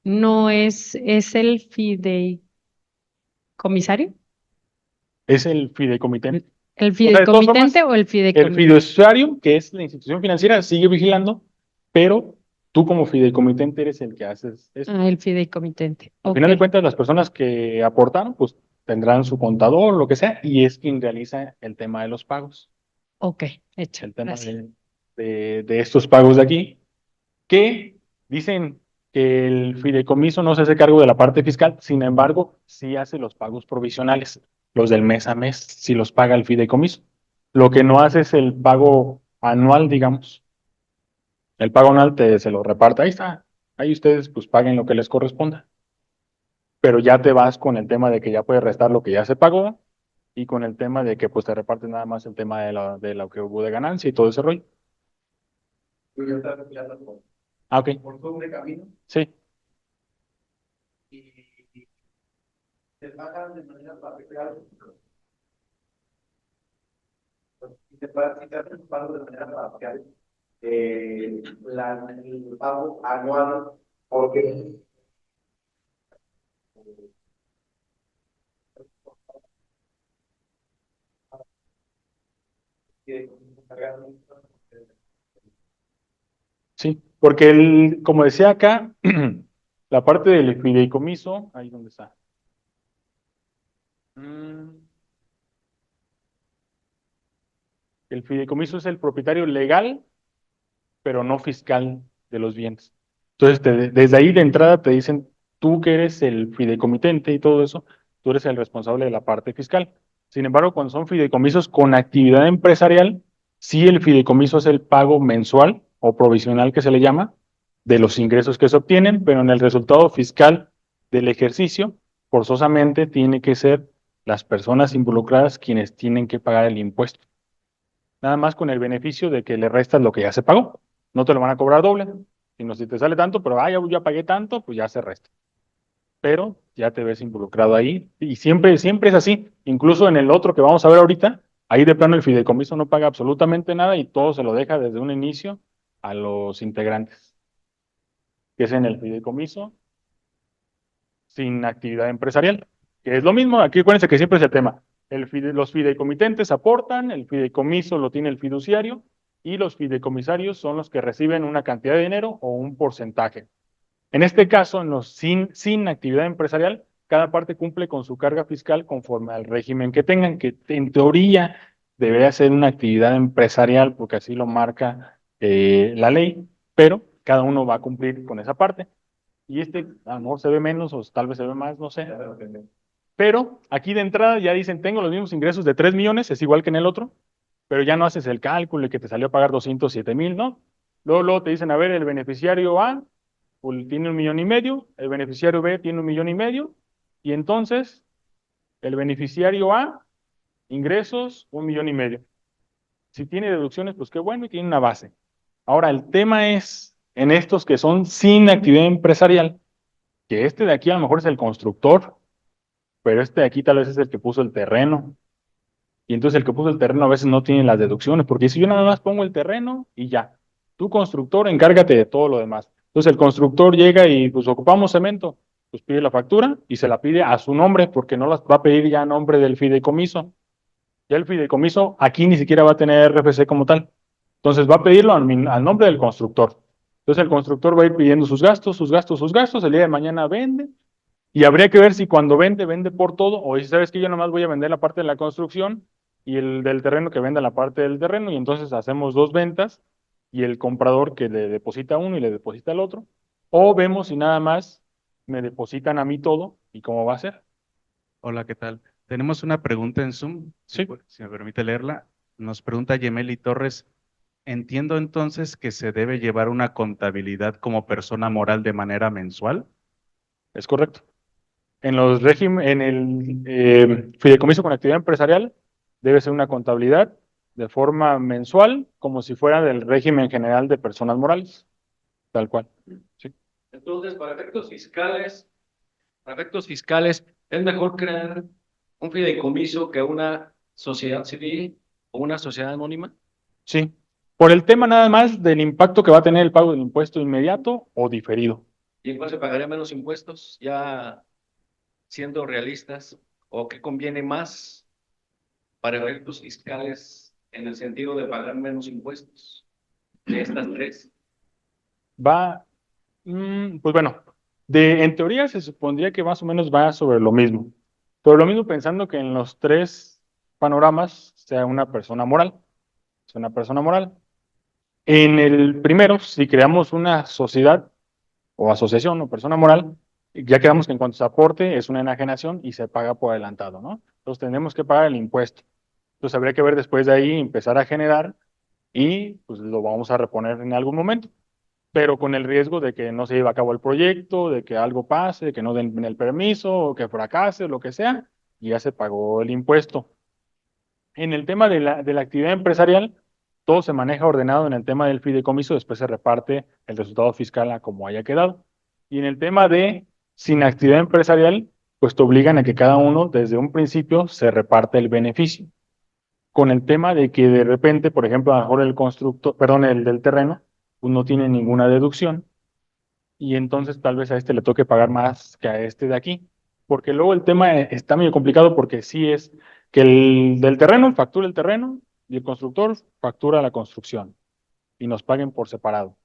no es el fideicomisario, Es el fideicomitente. el O sea, de todas formas, fideicomitente o el el fideicomisario. fiduciario, que es la institución financiera, sigue vigilando, pero tú como fideicomitente eres el que haces esto. Ah, el fideicomitente. Al Ok, final de cuentas, las personas que aportaron, pues tendrán su contador, lo que sea, y es quien realiza el tema de los pagos, ok, hecho. el tema Gracias. de estos pagos de aquí, que dicen que el fideicomiso no se hace cargo de la parte fiscal, sin embargo, sí hace los pagos provisionales, los del mes a mes, sí los paga el fideicomiso. Lo que no hace es el pago anual, digamos. El pago anual se lo reparte, ahí está, ahí ustedes pues paguen lo que les corresponda. Pero ya te vas con el tema de que ya puedes restar lo que ya se pagó y con el tema de que pues te reparten nada más el tema de lo que hubo de ganancia y todo ese rollo. Tú ya estás retirado Ah, ok. por todo un camino Sí. y te pagan de manera parcial. Y te pagan, si te hacen un pago de manera parcial, el pago anual, porque Sí, porque como decía acá, la parte del fideicomiso, ahí donde está. Mm, El fideicomiso es el propietario legal, pero no fiscal de los bienes. Entonces, desde ahí de entrada te dicen, tú que eres el fideicomitente y todo eso, tú eres el responsable de la parte fiscal. Sin embargo, cuando son fideicomisos con actividad empresarial, sí el fideicomiso es el pago mensual o provisional que se le llama de los ingresos que se obtienen, pero en el resultado fiscal del ejercicio, forzosamente tiene que ser las personas involucradas quienes tienen que pagar el impuesto. Nada más con el beneficio de que le restas lo que ya se pagó. No te lo van a cobrar doble, sino si te sale tanto, pero ya pagué tanto, pues ya se resta. Pero ya te ves involucrado ahí y siempre, siempre es así. Incluso en el otro que vamos a ver ahorita, ahí de plano el fideicomiso no paga absolutamente nada y todo se lo deja desde un inicio a los integrantes, que es en el fideicomiso sin actividad empresarial, que es lo mismo, aquí acuérdense que siempre es el tema. Los fideicomitentes aportan, el fideicomiso lo tiene el fiduciario y los fideicomisarios son los que reciben una cantidad de dinero o un porcentaje. En este caso, en los sin actividad empresarial, cada parte cumple con su carga fiscal conforme al régimen que tengan, que en teoría debería ser una actividad empresarial porque así lo marca la ley, pero cada uno va a cumplir con esa parte. Y este a lo mejor se ve menos o tal vez se ve más, no sé. Pero aquí de entrada ya dicen, tengo los mismos ingresos de 3 millones, es igual que en el otro, pero ya no haces el cálculo y que te salió a pagar 207,000, ¿no? Luego te dicen, a ver, el beneficiario A pues, tiene 1,500,000, el beneficiario B tiene 1,500,000, y entonces el beneficiario A, ingresos, 1,500,000. Si tiene deducciones, pues qué bueno y tiene una base. Ahora, el tema es, en estos que son sin actividad empresarial, que este de aquí a lo mejor es el constructor, pero este de aquí tal vez es el que puso el terreno. Y entonces el que puso el terreno a veces no tiene las deducciones, porque si yo nada más pongo el terreno y ya, tú constructor, encárgate de todo lo demás. Entonces el constructor llega y pues ocupamos cemento, pues pide la factura y se la pide a su nombre, porque no las va a pedir ya a nombre del fideicomiso. Ya el fideicomiso aquí ni siquiera va a tener RFC como tal. Entonces va a pedirlo al nombre del constructor. Entonces el constructor va a ir pidiendo sus gastos, sus gastos, sus gastos, el día de mañana vende, y habría que ver si cuando vende, vende por todo, o si sabes que yo nomás voy a vender la parte de la construcción y el del terreno que venda la parte del terreno, y entonces hacemos dos ventas y el comprador que le deposita a uno y le deposita al otro, o vemos si nada más me depositan a mí todo y cómo va a ser. Hola, ¿qué tal? Tenemos una pregunta en Zoom, Sí. si me permite leerla. Nos pregunta Yemeli Torres, entiendo entonces que se debe llevar una contabilidad como persona moral de manera mensual. Es correcto. En en el fideicomiso con actividad empresarial debe ser una contabilidad de forma mensual, como si fuera del régimen general de personas morales, tal cual. Sí. Entonces, para efectos fiscales, es mejor crear un fideicomiso que una sociedad civil o una sociedad anónima. Sí. Por el tema nada más del impacto que va a tener el pago del impuesto inmediato o diferido. ¿Y en cuál se pagaría menos impuestos? Ya siendo realistas, ¿o qué conviene más para efectos fiscales en el sentido de pagar menos impuestos de estas tres? Va, pues bueno, en teoría se supondría que más o menos va sobre lo mismo. Pero lo mismo pensando que en los tres panoramas sea una persona moral. Es una persona moral. En el primero, si creamos una sociedad o asociación o persona moral, ya quedamos que en cuanto se aporte es una enajenación y se paga por adelantado, ¿no? Entonces tenemos que pagar el impuesto. Entonces habría que ver después de ahí, empezar a generar y pues lo vamos a reponer en algún momento, pero con el riesgo de que no se lleve a cabo el proyecto, de que algo pase, de que no den el permiso, o que fracase, lo que sea, y ya se pagó el impuesto. En el tema de la actividad empresarial, todo se maneja ordenado en el tema del fideicomiso, después se reparte el resultado fiscal a como haya quedado. Y en el tema de sin actividad empresarial, pues te obligan a que cada uno desde un principio se reparte el beneficio. Con el tema de que de repente, por ejemplo, a lo mejor el constructor, perdón, el del terreno, pues no tiene ninguna deducción y entonces tal vez a este le toque pagar más que a este de aquí. Porque luego el tema está medio complicado porque sí es que el del terreno factura el terreno y el constructor factura la construcción y nos paguen por separado.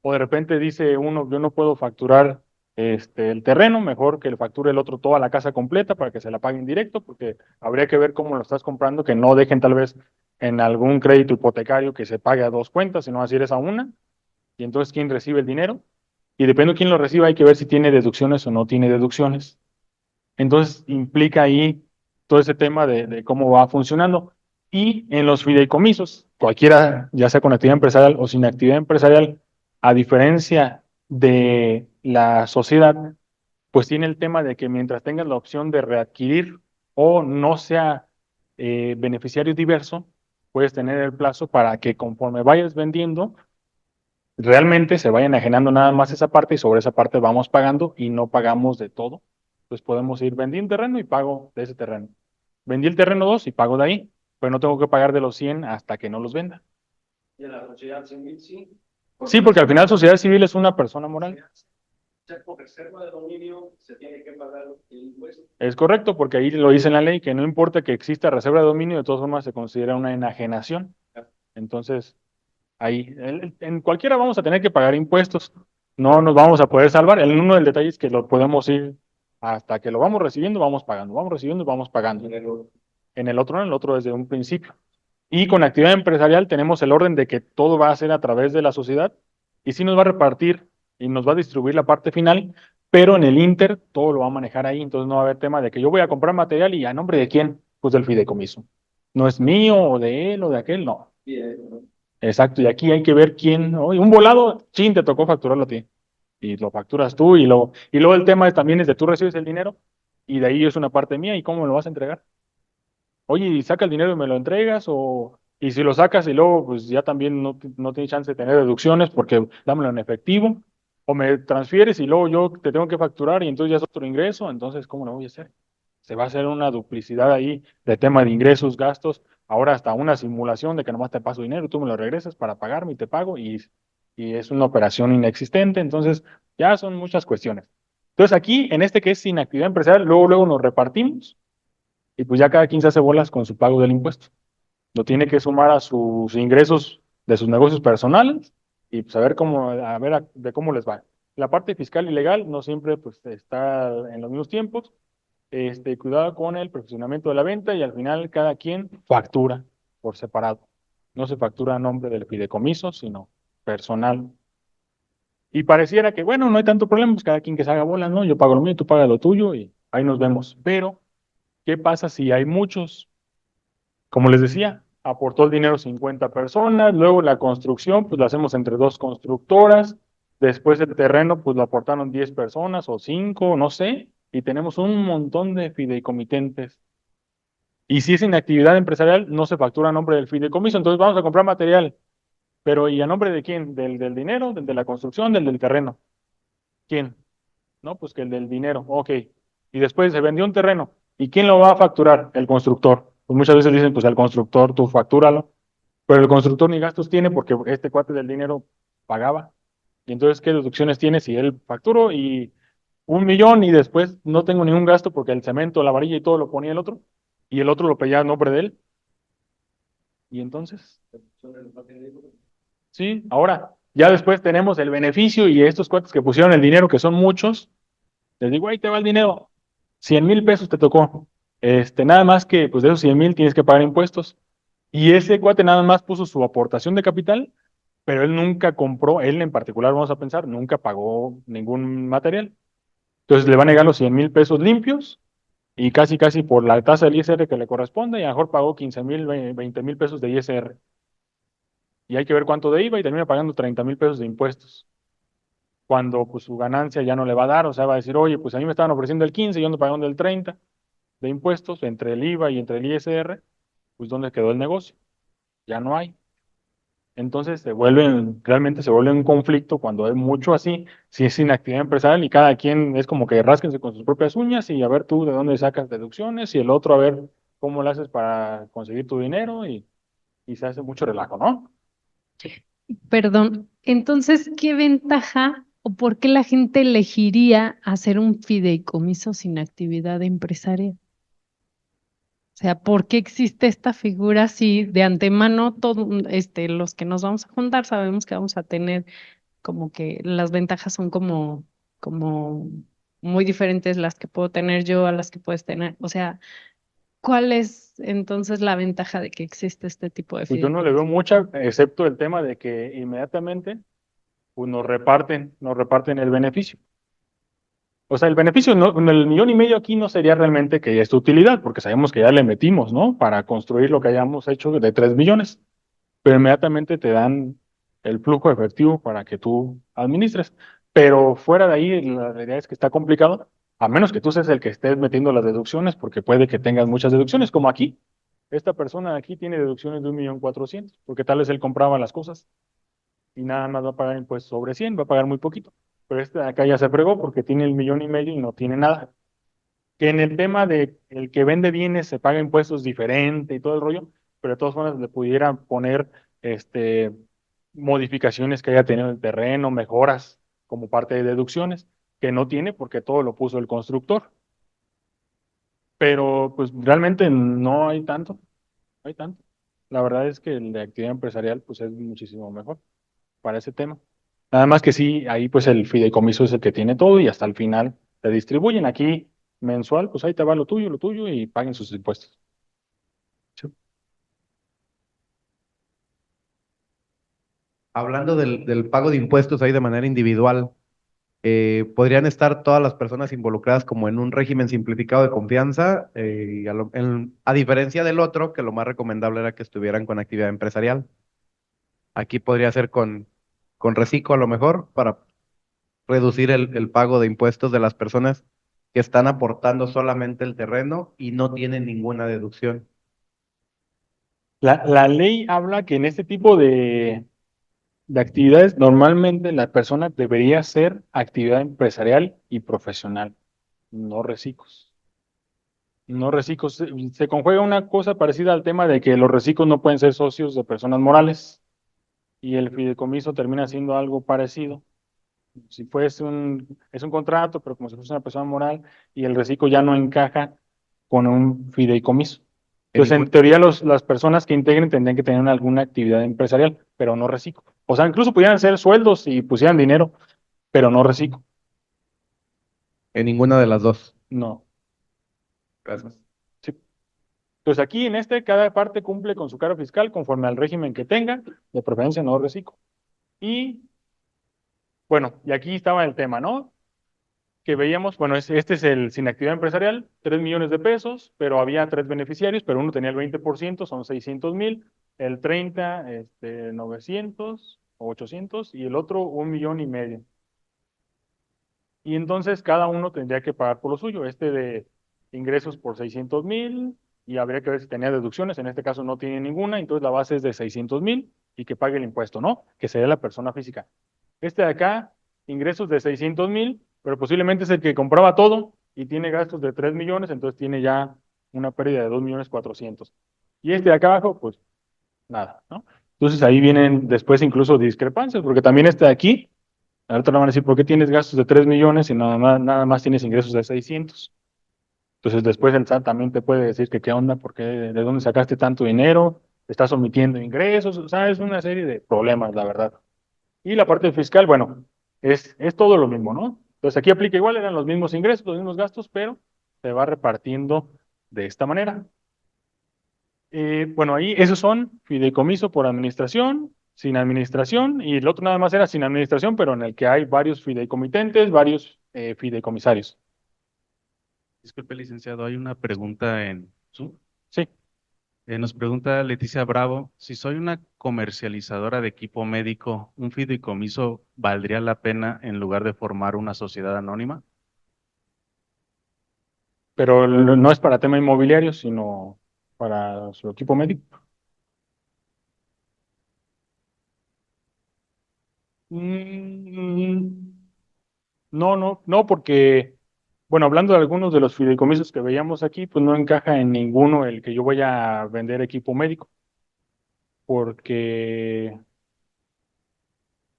O de repente dice uno, yo no puedo facturar el terreno, mejor que le facture el otro toda la casa completa para que se la paguen directo, porque habría que ver cómo lo estás comprando, que no dejen tal vez en algún crédito hipotecario que se pague a dos cuentas, sino así eres a una, y entonces quién recibe el dinero. Y depende de quién lo reciba, hay que ver si tiene deducciones o no tiene deducciones. Entonces implica ahí todo ese tema de cómo va funcionando. Y en los fideicomisos, cualquiera, ya sea con actividad empresarial o sin actividad empresarial, a diferencia de la sociedad, pues tiene el tema de que mientras tengas la opción de readquirir o no sea beneficiario diverso, puedes tener el plazo para que conforme vayas vendiendo, realmente se vaya enajenando nada más esa parte y sobre esa parte vamos pagando y no pagamos de todo. Pues podemos ir, vendí un terreno y pago de ese terreno. Vendí el terreno 2 y pago de ahí, pero no tengo que pagar de los 100 hasta que no los venda. Y en la sociedad civil, sí. Sí, porque al final sociedad civil es una persona moral. O sea, por reserva de dominio se tiene que pagar el impuesto. Es correcto, porque ahí lo dice en la ley, que no importa que exista reserva de dominio, de todas formas se considera una enajenación. Entonces, ahí, en cualquiera vamos a tener que pagar impuestos. No nos vamos a poder salvar. El uno del detalle es que lo podemos ir hasta que lo vamos recibiendo, vamos pagando, vamos recibiendo y vamos pagando. En el otro no, en el otro desde un principio. Y con actividad empresarial tenemos el orden de que todo va a ser a través de la sociedad y sí nos va a repartir y nos va a distribuir la parte final, pero en el Inter todo lo va a manejar ahí, entonces no va a haber tema de que yo voy a comprar material y a nombre de quién, pues del fideicomiso. No es mío o de él o de aquel, no. Bien. Exacto, y aquí hay que ver quién, oye, un volado, chin, te tocó facturarlo a ti. Y lo facturas tú y luego el tema también es de tú recibes el dinero y de ahí es una parte mía y cómo me lo vas a entregar. Oye, y saca el dinero y me lo entregas o y si lo sacas y luego pues ya también no tienes chance de tener deducciones porque dámelo en efectivo o me transfieres y luego yo te tengo que facturar y entonces ya es otro ingreso, entonces ¿cómo lo voy a hacer? Se va a hacer una duplicidad ahí de tema de ingresos, gastos, ahora hasta una simulación de que nomás te paso dinero, tú me lo regresas para pagarme y te pago y es una operación inexistente, entonces ya son muchas cuestiones. Entonces aquí, en este que es sin actividad empresarial, luego nos repartimos y pues ya cada quien se hace bolas con su pago del impuesto. Lo tiene que sumar a sus ingresos de sus negocios personales y pues a ver de cómo les va. La parte fiscal y legal no siempre pues está en los mismos tiempos. Cuidado con el perfeccionamiento de la venta y al final cada quien factura por separado. No se factura a nombre del fideicomiso, sino personal. Y pareciera que, bueno, no hay tanto problema, pues cada quien que se haga bolas, ¿no? Yo pago lo mío, tú pagas lo tuyo y ahí nos vemos. Pero, ¿qué pasa si hay muchos? Como les decía, aportó el dinero 50 personas, luego la construcción, pues la hacemos entre dos constructoras, después el terreno, pues lo aportaron 10 personas o 5, no sé, y tenemos un montón de fideicomitentes. Y si es inactividad empresarial, no se factura a nombre del fideicomiso, entonces vamos a comprar material, pero ¿y a nombre de quién? ¿Del dinero, del de la construcción, del terreno? ¿Quién? No, pues que el del dinero, ok. Y después se vendió un terreno. ¿Y quién lo va a facturar? El constructor. Pues muchas veces dicen, pues al constructor tú factúralo, pero el constructor ni gastos tiene porque este cuate del dinero pagaba. Y entonces, ¿qué deducciones tiene si él facturó y 1 millón y después no tengo ningún gasto porque el cemento, la varilla y todo lo ponía el otro y el otro lo pedía a nombre de él? Y entonces, sí, ahora ya después tenemos el beneficio y estos cuates que pusieron el dinero, que son muchos, les digo, ahí te va el dinero. 100,000 pesos te tocó. Nada más que, pues de esos 100,000 tienes que pagar impuestos. Y ese cuate nada más puso su aportación de capital, pero él nunca compró, él en particular, vamos a pensar, nunca pagó ningún material. Entonces le va a negar los 100,000 pesos limpios y casi, casi por la tasa del ISR que le corresponde, y a lo mejor pagó 15,000, 20,000 pesos de ISR. Y hay que ver cuánto de IVA y termina pagando 30,000 pesos de impuestos. Cuando pues su ganancia ya no le va a dar, o sea, va a decir, oye, pues a mí me estaban ofreciendo el 15 y yo ando pagando el 30 de impuestos entre el IVA y entre el ISR, pues ¿dónde quedó el negocio? Ya no hay. Entonces realmente se vuelve un conflicto cuando hay mucho así, si es inactividad empresarial y cada quien es como que rásquense con sus propias uñas y a ver tú de dónde sacas deducciones y el otro a ver cómo lo haces para conseguir tu dinero y se hace mucho relajo, ¿no? Perdón, entonces, ¿qué ventaja o por qué la gente elegiría hacer un fideicomiso sin actividad empresarial? O sea, ¿por qué existe esta figura si de antemano los que nos vamos a juntar sabemos que vamos a tener como que las ventajas son como muy diferentes las que puedo tener yo a las que puedes tener? O sea, ¿cuál es entonces la ventaja de que existe este tipo de Pues yo no le veo fideicomiso? mucha, excepto el tema de que inmediatamente pues nos reparten el beneficio. O sea, el beneficio, no, el 1,5 millones aquí no sería realmente que es tu utilidad, porque sabemos que ya le metimos, ¿no? Para construir lo que hayamos hecho de 3 millones, pero inmediatamente te dan el flujo efectivo para que tú administres. Pero fuera de ahí, la realidad es que está complicado, a menos que tú seas el que estés metiendo las deducciones, porque puede que tengas muchas deducciones, como aquí. Esta persona de aquí tiene deducciones de 1,400,000, porque tal vez él compraba las cosas y nada más va a pagar impuestos sobre 100, va a pagar muy poquito. Pero este de acá ya se fregó porque tiene el 1,5 millones y no tiene nada. Que en el tema de el que vende bienes se paga impuestos diferente y todo el rollo, pero de todas formas le pudieran poner modificaciones que haya tenido el terreno, mejoras como parte de deducciones, que no tiene porque todo lo puso el constructor. Pero pues realmente no hay tanto, no hay tanto. La verdad es que el de actividad empresarial pues es muchísimo mejor para ese tema. Nada más que sí, ahí pues el fideicomiso es el que tiene todo y hasta el final te distribuyen aquí mensual, pues ahí te va lo tuyo y paguen sus impuestos. Sí. Hablando del pago de impuestos ahí de manera individual, ¿podrían estar todas las personas involucradas como en un régimen simplificado de confianza? Y a diferencia del otro, que lo más recomendable era que estuvieran con actividad empresarial. Aquí podría ser con reciclo a lo mejor para reducir el pago de impuestos de las personas que están aportando solamente el terreno y no tienen ninguna deducción. La ley habla que en este tipo de actividades normalmente la persona debería ser actividad empresarial y profesional, no reciclos. No reciclos. Se conjuega una cosa parecida al tema de que los reciclos no pueden ser socios de personas morales y el fideicomiso termina siendo algo parecido. Si fuese es un contrato, pero como si fuese una persona moral y el reciclo ya no encaja con un fideicomiso. En Entonces, en ningún, teoría, las personas que integren tendrían que tener alguna actividad empresarial, pero no reciclo. O sea, incluso pudieran ser sueldos y pusieran dinero, pero no reciclo. en ninguna de las dos. No. Gracias. Sí. Entonces, aquí en cada parte cumple con su cargo fiscal conforme al régimen que tenga, de preferencia no reciclo. Y bueno, y aquí estaba el tema, ¿no? Que veíamos, bueno, este es el sin actividad empresarial, 3 millones de pesos, pero había 3 beneficiarios, pero uno tenía el 20%, son 600,000, el 30, 900 o 800, y el otro 1,5 millones. Y entonces cada uno tendría que pagar por lo suyo, este de ingresos por 600,000, y habría que ver si tenía deducciones, en este caso no tiene ninguna, entonces la base es de 600,000 y que pague el impuesto, ¿no? Que sería la persona física. Este de acá, ingresos de 600,000, pero posiblemente es el que compraba todo y tiene gastos de 3 millones, entonces tiene ya una pérdida de 2,400,000. Y este de acá abajo, pues nada, ¿no? Entonces ahí vienen después incluso discrepancias, porque también este de aquí, ahorita le van a decir, ¿por qué tienes gastos de 3 millones y nada más tienes ingresos de 600? Entonces después el SAT también te puede decir que qué onda, porque de dónde sacaste tanto dinero, estás omitiendo ingresos, o sea, es una serie de problemas, la verdad. Y la parte fiscal, bueno, es todo lo mismo, ¿no? Entonces aquí aplica igual, eran los mismos ingresos, los mismos gastos, pero se va repartiendo de esta manera. Bueno, ahí esos son fideicomiso por administración, sin administración, y el otro nada más era sin administración, pero en el que hay varios fideicomitentes, varios fideicomisarios. Disculpe, licenciado, hay una pregunta en Zoom. Sí, Nos pregunta Leticia Bravo, si soy una comercializadora de equipo médico, ¿un fideicomiso valdría la pena en lugar de formar una sociedad anónima? pero no es para tema inmobiliario, sino para su equipo médico. Mm, no, porque, bueno, hablando de algunos de los fideicomisos que veíamos aquí, pues no encaja en ninguno el que yo vaya a vender equipo médico, porque,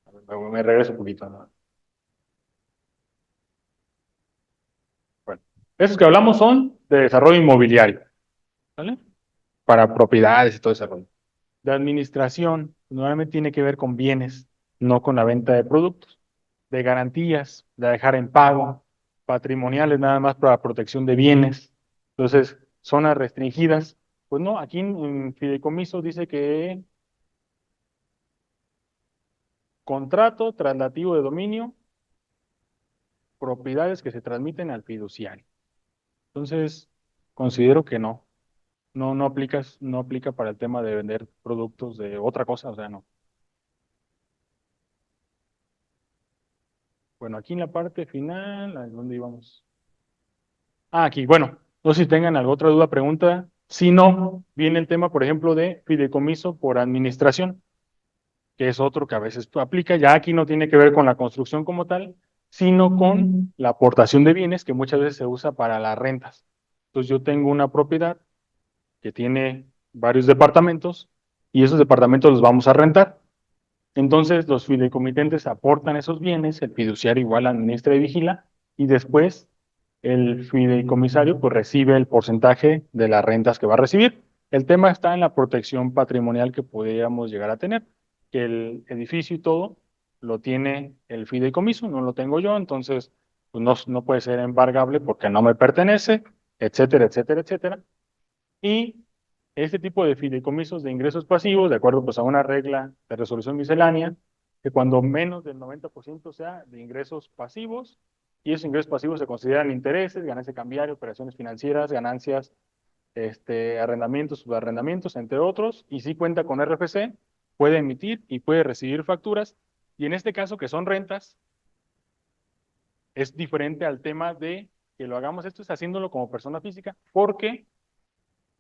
a ver, me regreso un poquito, ¿no? Bueno, esos que hablamos son de desarrollo inmobiliario, ¿vale? Para propiedades y todo ese rollo. De administración, normalmente tiene que ver con bienes, no con la venta de productos. De garantías, de dejar en pago, patrimoniales nada más para protección de bienes. Entonces, zonas restringidas. Pues no, aquí en fideicomiso dice que contrato traslativo de dominio, propiedades que se transmiten al fiduciario. Entonces, considero que no aplica para el tema de vender productos de otra cosa, o sea, no. Bueno, aquí en la parte final, ¿a dónde íbamos? Ah, aquí, bueno, no sé si tengan alguna otra duda, pregunta. Si no, viene el tema, por ejemplo, de fideicomiso por administración, que es otro que a veces aplica. Ya aquí no tiene que ver con la construcción como tal, sino con la aportación de bienes que muchas veces se usa para las rentas. Entonces yo tengo una propiedad que tiene varios departamentos y esos departamentos los vamos a rentar. Entonces los fideicomitentes aportan esos bienes, el fiduciario igual administra y vigila, y después el fideicomisario pues recibe el porcentaje de las rentas que va a recibir. El tema está en la protección patrimonial que podríamos llegar a tener, que el edificio y todo lo tiene el fideicomiso, no lo tengo yo, entonces pues no puede ser embargable porque no me pertenece, etcétera, etcétera, etcétera. Y este tipo de fideicomisos de ingresos pasivos, de acuerdo pues a una regla de resolución miscelánea, que cuando menos del 90% sea de ingresos pasivos, y esos ingresos pasivos se consideran intereses, ganancia cambiaria, operaciones financieras, ganancias, arrendamientos, subarrendamientos, entre otros, y si cuenta con RFC, puede emitir y puede recibir facturas, y en este caso que son rentas, es diferente al tema de que lo hagamos, esto es haciéndolo como persona física, porque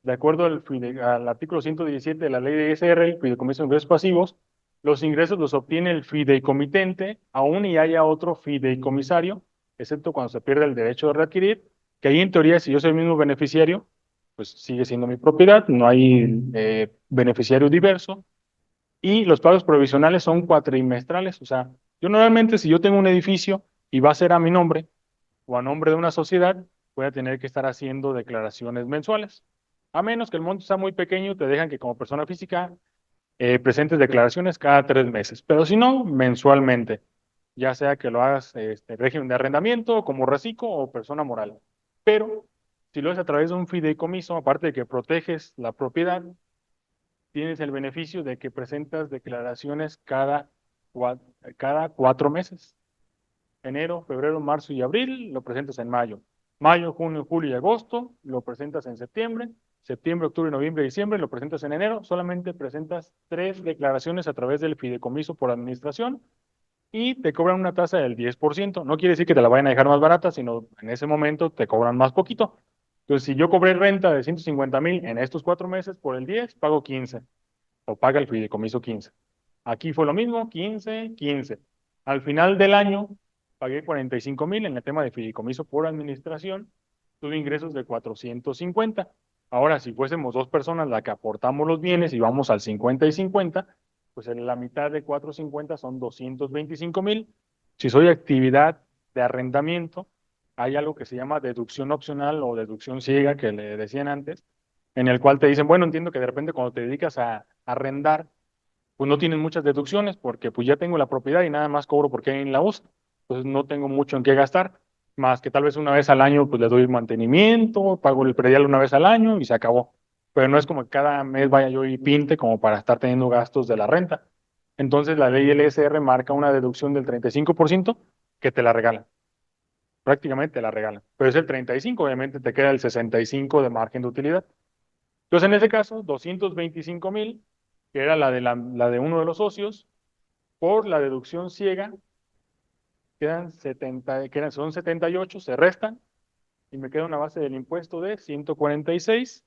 de acuerdo al artículo 117 de la ley de ISR, el fideicomiso de ingresos pasivos, los ingresos los obtiene el fideicomitente, aún y haya otro fideicomisario, excepto cuando se pierde el derecho de readquirir, que ahí en teoría, si yo soy el mismo beneficiario, pues sigue siendo mi propiedad, no hay beneficiario diverso, y los pagos provisionales son cuatrimestrales, o sea, yo normalmente si yo tengo un edificio y va a ser a mi nombre o a nombre de una sociedad, voy a tener que estar haciendo declaraciones mensuales. A menos que el monto sea muy pequeño, te dejan que como persona física presentes declaraciones cada 3 meses, pero si no, mensualmente, ya sea que lo hagas régimen de arrendamiento, como reciclo o persona moral. Pero si lo haces a través de un fideicomiso, aparte de que proteges la propiedad, tienes el beneficio de que presentas declaraciones cada cada 4 meses. Enero, febrero, marzo y abril, lo presentas en mayo. Mayo, junio, julio y agosto, lo presentas en septiembre. Septiembre, octubre, noviembre y diciembre, lo presentas en enero. Solamente presentas 3 declaraciones a través del fideicomiso por administración y te cobran una tasa del 10%. No quiere decir que te la vayan a dejar más barata, sino en ese momento te cobran más poquito. Entonces, si yo cobré renta de 150,000 en estos 4 meses por el 10, pago 15 o paga el fideicomiso 15. Aquí fue lo mismo, 15, 15. Al final del año, pagué 45,000 en el tema de fideicomiso por administración, tuve ingresos de 450. Ahora, si fuésemos 2 personas las que aportamos los bienes y vamos al 50 y 50, pues en la mitad de 450 son 225,000. Si soy actividad de arrendamiento, hay algo que se llama deducción opcional o deducción ciega que le decían antes, en el cual te dicen, bueno, entiendo que de repente cuando te dedicas a arrendar, pues no tienes muchas deducciones porque pues ya tengo la propiedad y nada más cobro porque alguien la usa. Entonces no tengo mucho en qué gastar, más que tal vez una vez al año pues le doy mantenimiento, pago el predial una vez al año y se acabó. Pero no es como que cada mes vaya yo y pinte como para estar teniendo gastos de la renta. Entonces la ley LSR marca una deducción del 35% que te la regalan. Prácticamente te la regalan. Pero es el 35, obviamente te queda el 65 de margen de utilidad. Entonces en ese caso, 225,000, que era la de uno de los socios, por la deducción ciega, quedan 70, son 78, se restan, y me queda una base del impuesto de 146,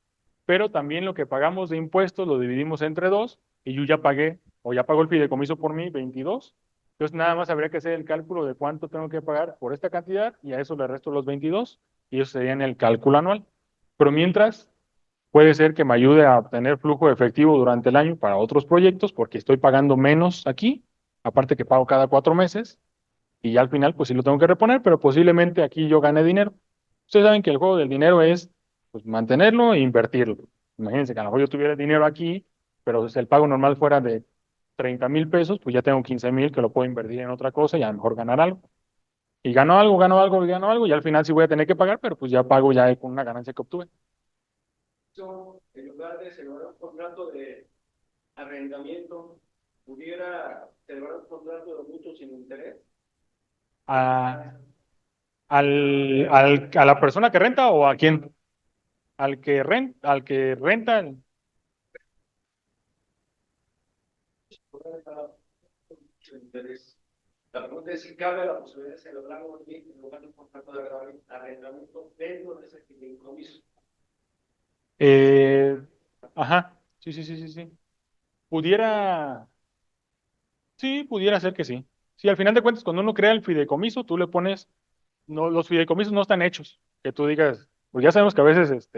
pero también lo que pagamos de impuestos lo dividimos entre 2, y yo ya pagué, o ya pagó el fideicomiso por mí, 22. Entonces nada más habría que hacer el cálculo de cuánto tengo que pagar por esta cantidad, y a eso le resto los 22, y eso sería en el cálculo anual. Pero mientras, puede ser que me ayude a obtener flujo de efectivo durante el año para otros proyectos, porque estoy pagando menos aquí, aparte que pago cada 4 meses, y ya al final, pues sí lo tengo que reponer, pero posiblemente aquí yo gane dinero. Ustedes saben que el juego del dinero es pues, mantenerlo e invertirlo. Imagínense que a lo mejor yo tuviera dinero aquí, pero si el pago normal fuera de 30,000 pesos, pues ya tengo 15,000 que lo puedo invertir en otra cosa y a lo mejor ganar algo. Y gano algo, gano algo y gano algo, y al final sí voy a tener que pagar, pero pues ya pago ya con una ganancia que obtuve. En lugar de celebrar un contrato de arrendamiento, pudiera celebrar un contrato de mutuo sin interés. A, ¿A la persona que renta o a quién? Al que renta. Sin interés. La pregunta es si cabe la posibilidad de celebrar un lugar de un contrato de arrendamiento dentro de ese fideicomiso. Eh, ajá, sí, sí, sí, sí, sí. Pudiera, sí, pudiera ser que sí. Sí, al final de cuentas, cuando uno crea el fideicomiso, tú le pones, no, los fideicomisos no están hechos, que tú digas, pues ya sabemos que a veces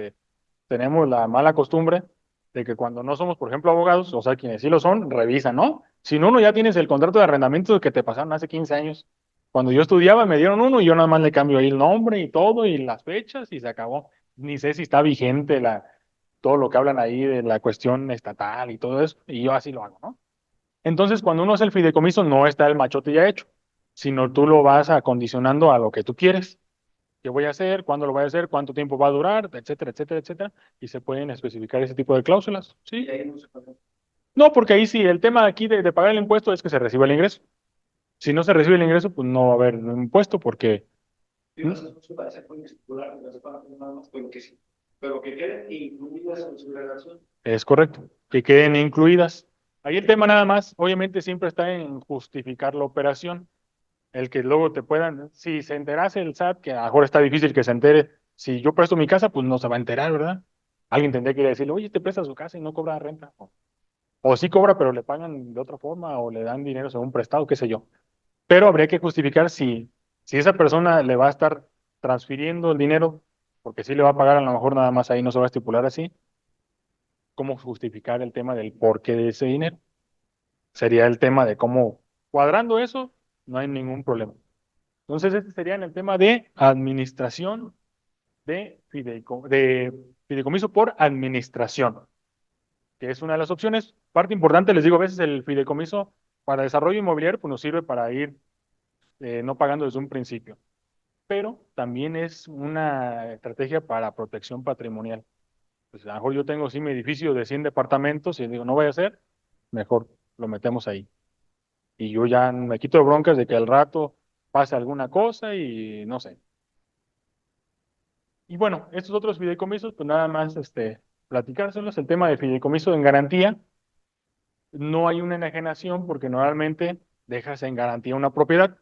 tenemos la mala costumbre de que cuando no somos, por ejemplo, abogados, o sea, quienes sí lo son, revisan, ¿no? Si no, uno ya tienes el contrato de arrendamiento que te pasaron hace 15 años. Cuando yo estudiaba, me dieron uno y yo nada más le cambio ahí el nombre y todo y las fechas y se acabó. Ni sé si está vigente todo lo que hablan ahí de la cuestión estatal y todo eso, y yo así lo hago, ¿no? Entonces, cuando uno hace el fideicomiso, no está el machote ya hecho, sino tú lo vas acondicionando a lo que tú quieres. ¿Qué voy a hacer? ¿Cuándo lo voy a hacer? ¿Cuánto tiempo va a durar? Etcétera, etcétera, etcétera. Y se pueden especificar ese tipo de cláusulas. ¿Sí? Y ahí no se puede. No, porque ahí sí, el tema aquí de pagar el impuesto es que se reciba el ingreso. Si no se recibe el ingreso, pues no va a haber impuesto porque Y las cosas se pueden estipular en las partes nada más, pero que sí. Pero que queden incluidas en su relación. es correcto, que queden incluidas. Ahí el tema nada más, obviamente siempre está en justificar la operación. El que luego te puedan, si se enterase el SAT, que a lo mejor está difícil que se entere, si yo presto mi casa, pues no se va a enterar, ¿verdad? Alguien tendría que ir a decirle, oye, te presta su casa y no cobra renta. O sí cobra, pero le pagan de otra forma o le dan dinero según prestado, qué sé yo. Pero habría que justificar si esa persona le va a estar transfiriendo el dinero, porque sí le va a pagar, a lo mejor nada más ahí no se va a estipular así, cómo justificar el tema del porqué de ese dinero. Sería el tema de cómo, cuadrando eso, no hay ningún problema. Entonces, este sería en el tema de administración de fideicomiso por administración, que es una de las opciones. Parte importante, les digo, a veces el fideicomiso para desarrollo inmobiliario pues, nos sirve para ir no pagando desde un principio, pero también es una estrategia para protección patrimonial. Pues a lo mejor yo tengo sí mi edificio de 100 departamentos y digo, no voy a hacer, mejor lo metemos ahí. y yo ya me quito de broncas de que al rato pase alguna cosa y no sé. Y bueno, estos otros fideicomisos, pues nada más platicárselos. El tema de fideicomiso en garantía, no hay una enajenación porque normalmente dejas en garantía una propiedad.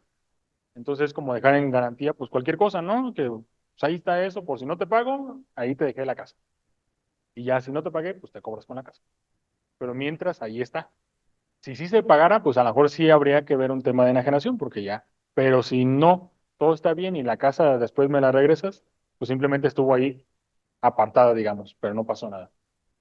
Entonces es como dejar en garantía pues cualquier cosa, ¿no? Que pues, ahí está eso, por si no te pago, ahí te dejé la casa. Y ya si no te pagué, pues te cobras con la casa. Pero mientras, ahí está. Si sí se pagara, pues a lo mejor sí habría que ver un tema de enajenación, porque ya. Pero si no, todo está bien y la casa después me la regresas, pues simplemente estuvo ahí apartada, digamos, pero no pasó nada.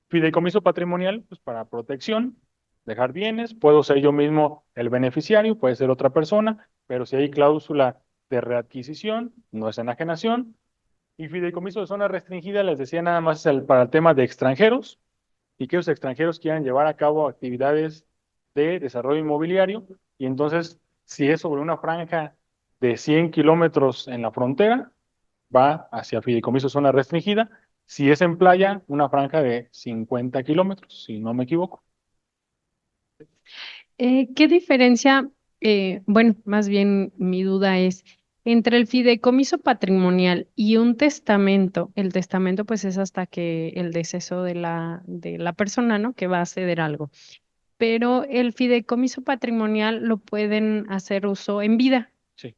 Fideicomiso patrimonial, pues para protección, dejar bienes, puedo ser yo mismo el beneficiario, puede ser otra persona, pero si hay cláusula de readquisición, no es enajenación. Y fideicomiso de zona restringida, les decía nada más para el tema de extranjeros y que los extranjeros quieran llevar a cabo actividades de desarrollo inmobiliario. Y entonces, si es sobre una franja de 100 kilómetros en la frontera, va hacia fideicomiso zona restringida. Si es en playa, una franja de 50 kilómetros, si no me equivoco. ¿Qué diferencia, bueno, más bien mi duda es, entre el fideicomiso patrimonial y un testamento? El testamento pues es hasta que el deceso de la persona, ¿no? Que va a ceder algo. Pero el fideicomiso patrimonial lo pueden hacer uso en vida. Sí.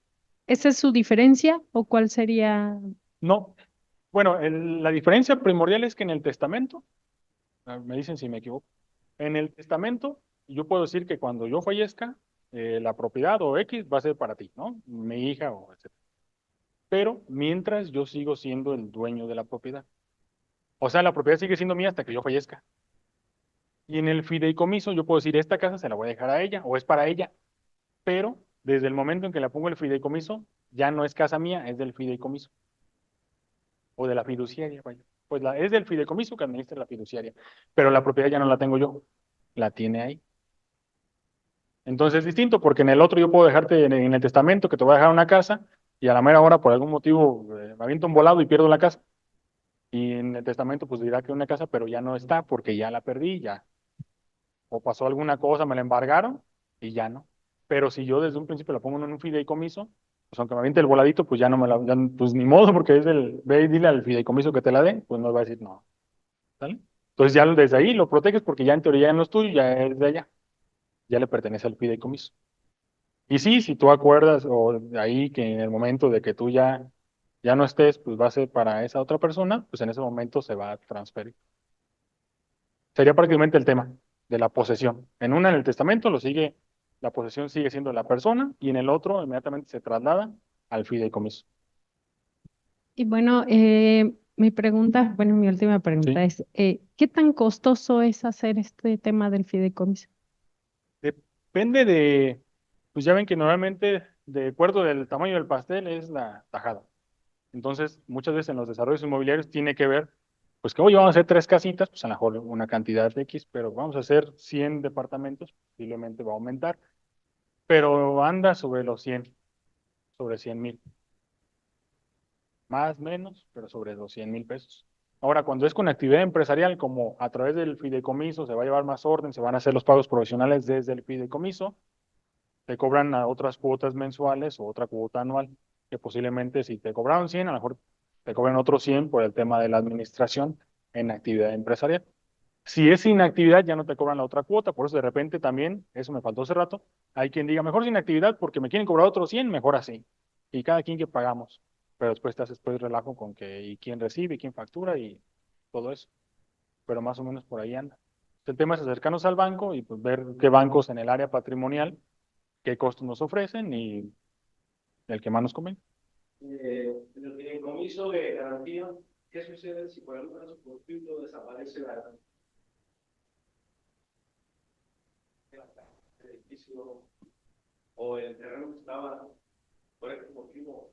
¿Esa es su diferencia o cuál sería? No. Bueno, la diferencia primordial es que en el testamento, me dicen si me equivoco, en el testamento yo puedo decir que cuando yo fallezca, la propiedad o X va a ser para ti, ¿no? Mi hija o etc. Pero mientras yo sigo siendo el dueño de la propiedad. O sea, la propiedad sigue siendo mía hasta que yo fallezca. Y en el fideicomiso yo puedo decir, esta casa se la voy a dejar a ella o es para ella, pero desde el momento en que la pongo el fideicomiso, ya no es casa mía, es del fideicomiso o de la fiduciaria, vaya. Pues es del fideicomiso que administra la fiduciaria, pero la propiedad ya no la tengo yo, la tiene ahí. Entonces es distinto porque en el otro yo puedo dejarte en el testamento que te voy a dejar una casa y a la mera hora por algún motivo me aviento un volado y pierdo la casa. Y en el testamento pues dirá que una casa, pero ya no está porque ya la perdí, ya. O pasó alguna cosa, me la embargaron y ya no. Pero si yo desde un principio la pongo en un fideicomiso, pues aunque me aviente el voladito, pues ya no me la, pues ni modo, porque es ve y dile al fideicomiso que te la dé, pues no va a decir no. ¿Sale? Entonces ya desde ahí lo proteges porque ya en teoría ya no es tuyo, ya es de allá, ya le pertenece al fideicomiso. Y sí, si tú acuerdas o de ahí que en el momento de que tú ya no estés, pues va a ser para esa otra persona, pues en ese momento se va a transferir. Sería prácticamente el tema de la posesión. En una, en el testamento, la posesión sigue siendo de la persona y en el otro inmediatamente se traslada al fideicomiso. Y bueno, mi pregunta, bueno, mi última pregunta ¿Sí? es, ¿qué tan costoso es hacer este tema del fideicomiso? Depende pues ya ven que normalmente de acuerdo del tamaño del pastel es la tajada. Entonces, muchas veces en los desarrollos inmobiliarios tiene que ver, pues que hoy vamos a hacer 3 casitas, pues a lo mejor una cantidad de X, pero vamos a hacer 100 departamentos, posiblemente va a aumentar, pero anda sobre los 100, sobre 100,000. Más, menos, pero sobre los 100,000 pesos. Ahora, cuando es con actividad empresarial, como a través del fideicomiso se va a llevar más orden, se van a hacer los pagos profesionales desde el fideicomiso, te cobran a otras cuotas mensuales o otra cuota anual, que posiblemente si te cobraron 100, a lo mejor te cobran otros 100 por el tema de la administración en actividad empresarial. Si es sin actividad, ya no te cobran la otra cuota, por eso de repente también, eso me faltó hace rato, hay quien diga, mejor sin actividad porque me quieren cobrar otros 100, mejor así. Y cada quien que pagamos, pero después te haces pues relajo con que y quién recibe, y quién factura y todo eso, pero más o menos por ahí anda. El tema es acercarnos al banco y pues ver qué bancos en el área patrimonial, qué costos nos ofrecen y el que más nos conviene. En el fideicomiso de garantía, ¿qué sucede si por algún caso fortuito desaparece el edificio o el terreno que estaba por este motivo,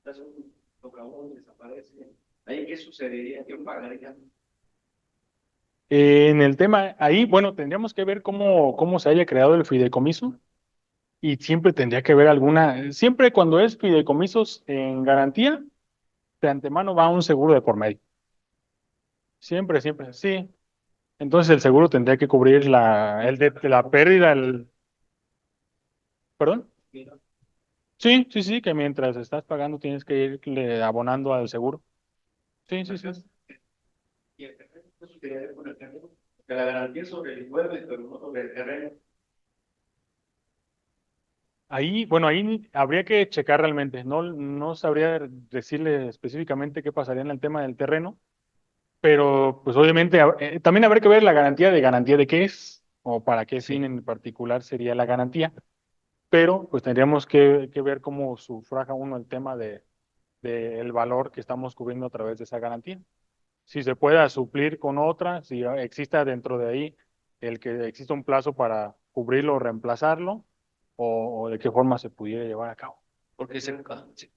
hace un socavón, desaparece? ¿Ahí qué sucedería? ¿Quién pagaría? En el tema ahí, bueno, tendríamos que ver cómo se haya creado el fideicomiso y siempre tendría que haber siempre cuando es fideicomisos en garantía, de antemano va un seguro de por medio. Siempre, siempre, sí. Entonces el seguro tendría que cubrir la pérdida, ¿Perdón? Sí, sí, sí, que mientras estás pagando tienes que irle abonando al seguro. Sí, sí, sí. Y el terreno, eso quería ver con el terreno, que la garantía es sobre el inmueble, pero no sobre el terreno. Ahí, bueno, ahí habría que checar realmente. No sabría decirle específicamente qué pasaría en el tema del terreno, pero pues obviamente también habría que ver la garantía de qué es o para qué fin en particular sería la garantía. Pero pues tendríamos que ver cómo sufraga uno el tema de el valor que estamos cubriendo a través de esa garantía. Si se pueda suplir con otra, si exista dentro de ahí el que exista un plazo para cubrirlo o reemplazarlo, o de qué forma se pudiera llevar a cabo. Porque se, sí,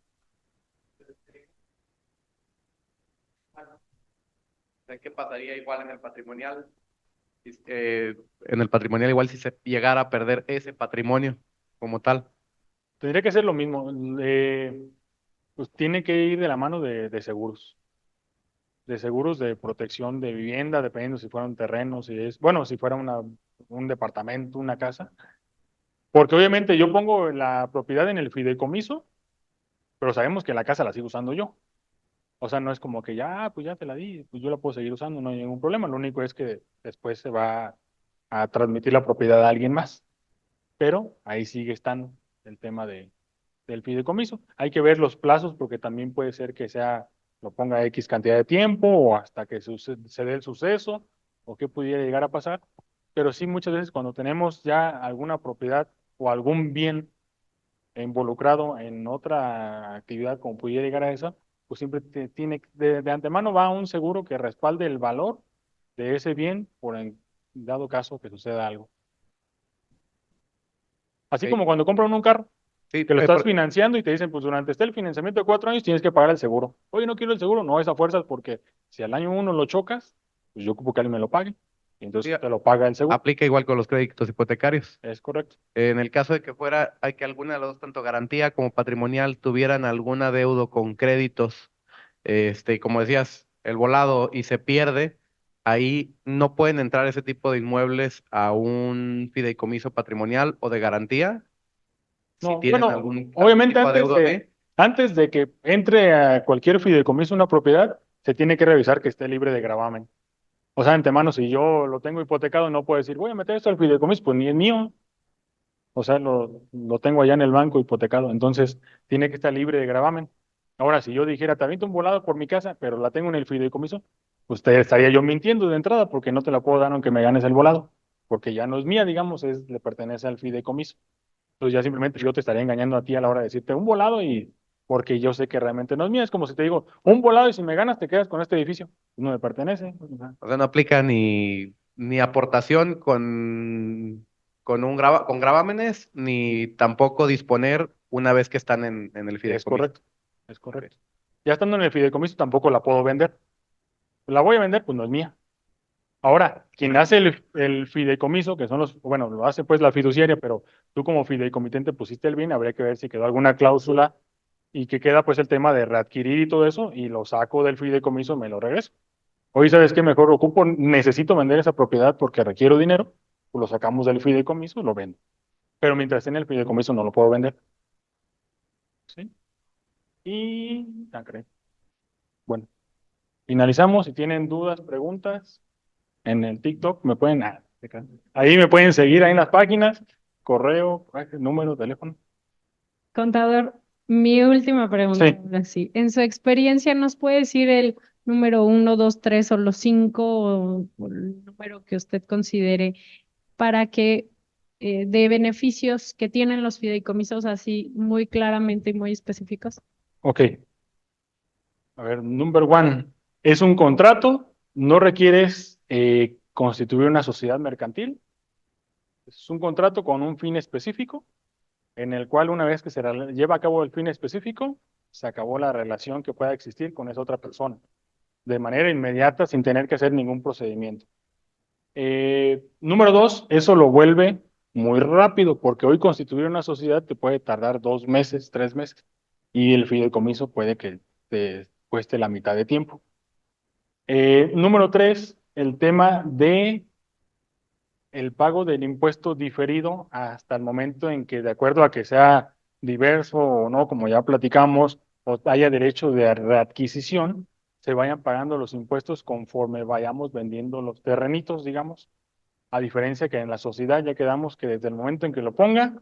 ¿Qué pasaría igual en el patrimonial? En el patrimonial igual si se llegara a perder ese patrimonio como tal. Tendría que ser lo mismo. Pues tiene que ir de la mano de seguros de protección de vivienda, dependiendo si fuera un terreno, si es, bueno, si fuera un departamento, una casa. Porque obviamente yo pongo la propiedad en el fideicomiso, pero sabemos que la casa la sigo usando yo. O sea, no es como que ya, pues ya te la di, pues yo la puedo seguir usando, no hay ningún problema. Lo único es que después se va a transmitir la propiedad a alguien más. Pero ahí sigue estando el tema del fideicomiso. Hay que ver los plazos porque también puede ser que sea, lo ponga X cantidad de tiempo o hasta que se dé el suceso o qué pudiera llegar a pasar. Pero sí, muchas veces cuando tenemos ya alguna propiedad o algún bien involucrado en otra actividad como pudiera llegar a esa, pues siempre tiene, de antemano va un seguro que respalde el valor de ese bien por en dado caso que suceda algo. Así Ok. como cuando compran un carro, Sí, que lo estás financiando y te dicen, pues durante el financiamiento de 4 años tienes que pagar el seguro. Oye, no quiero el seguro, no es a fuerzas porque si al año uno lo chocas, pues yo ocupo que alguien me lo pague. Y sí, entonces te lo paga el seguro. aplica igual con los créditos hipotecarios. Es correcto. En el caso de que fuera, hay que alguna de las dos, tanto garantía como patrimonial, tuvieran algún adeudo con créditos, como decías, el volado y se pierde, ahí no pueden entrar ese tipo de inmuebles a un fideicomiso patrimonial o de garantía si No, tienen bueno, algún obviamente tipo de adeudo ahí. antes de que entre a cualquier fideicomiso una propiedad, se tiene que revisar que esté libre de gravamen. O sea, antemano, si yo lo tengo hipotecado, no puedo decir, voy a meter esto al fideicomiso, pues ni es mío. O sea, lo tengo allá en el banco hipotecado. Entonces, tiene que estar libre de gravamen. Ahora, si yo dijera, te aviento un volado por mi casa, pero la tengo en el fideicomiso, pues te estaría yo mintiendo de entrada, porque no te la puedo dar aunque me ganes el volado, porque ya no es mía, digamos, le pertenece al fideicomiso. Entonces ya simplemente yo te estaría engañando a ti a la hora de decirte un volado y porque yo sé que realmente no es mía. Es como si te digo, un volado y si me ganas te quedas con este edificio. No me pertenece. O sea, O sea, no aplica ni aportación con gravámenes, ni tampoco disponer una vez que están en el es fideicomiso. correcto, es correcto. Ya estando en el fideicomiso tampoco la puedo vender. La voy a vender, pues no es mía. Ahora, quien hace el fideicomiso, que son bueno, lo hace pues la fiduciaria, pero tú como fideicomitente pusiste el bien, habría que ver si quedó alguna cláusula y que queda pues el tema de readquirir y todo eso, y lo saco del fideicomiso y me lo regreso. Hoy, ¿sabes qué? Mejor necesito vender esa propiedad porque requiero dinero, pues lo sacamos del fideicomiso y lo vendo. Pero mientras esté en el fideicomiso no lo puedo vender. ¿Sí? Y, caray. Bueno, finalizamos. Si tienen dudas, preguntas, en el TikTok me pueden, ahí me pueden seguir ahí en las páginas, correo, número, teléfono. Contador, mi última pregunta, Sí, ahora sí. En su experiencia, ¿nos puede decir el número 1, 2, 3 o los 5 o el número que usted considere para que de beneficios que tienen los fideicomisos así muy claramente y muy específicos? ok. A ver, number one, es un contrato, no requieres constituir una sociedad mercantil, es un contrato con un fin específico, en el cual una vez que se lleva a cabo el fin específico, se acabó la relación que pueda existir con esa otra persona, de manera inmediata sin tener que hacer ningún procedimiento. Número dos, eso lo vuelve muy rápido, porque hoy constituir una sociedad te puede tardar 2 meses, 3 meses, y el fideicomiso puede que te cueste la mitad de tiempo. Número tres, el tema de el pago del impuesto diferido hasta el momento en que, de acuerdo a que sea diverso o no, como ya platicamos, o haya derecho de readquisición, se vayan pagando los impuestos conforme vayamos vendiendo los terrenitos, digamos, a diferencia que en la sociedad ya quedamos que desde el momento en que lo ponga,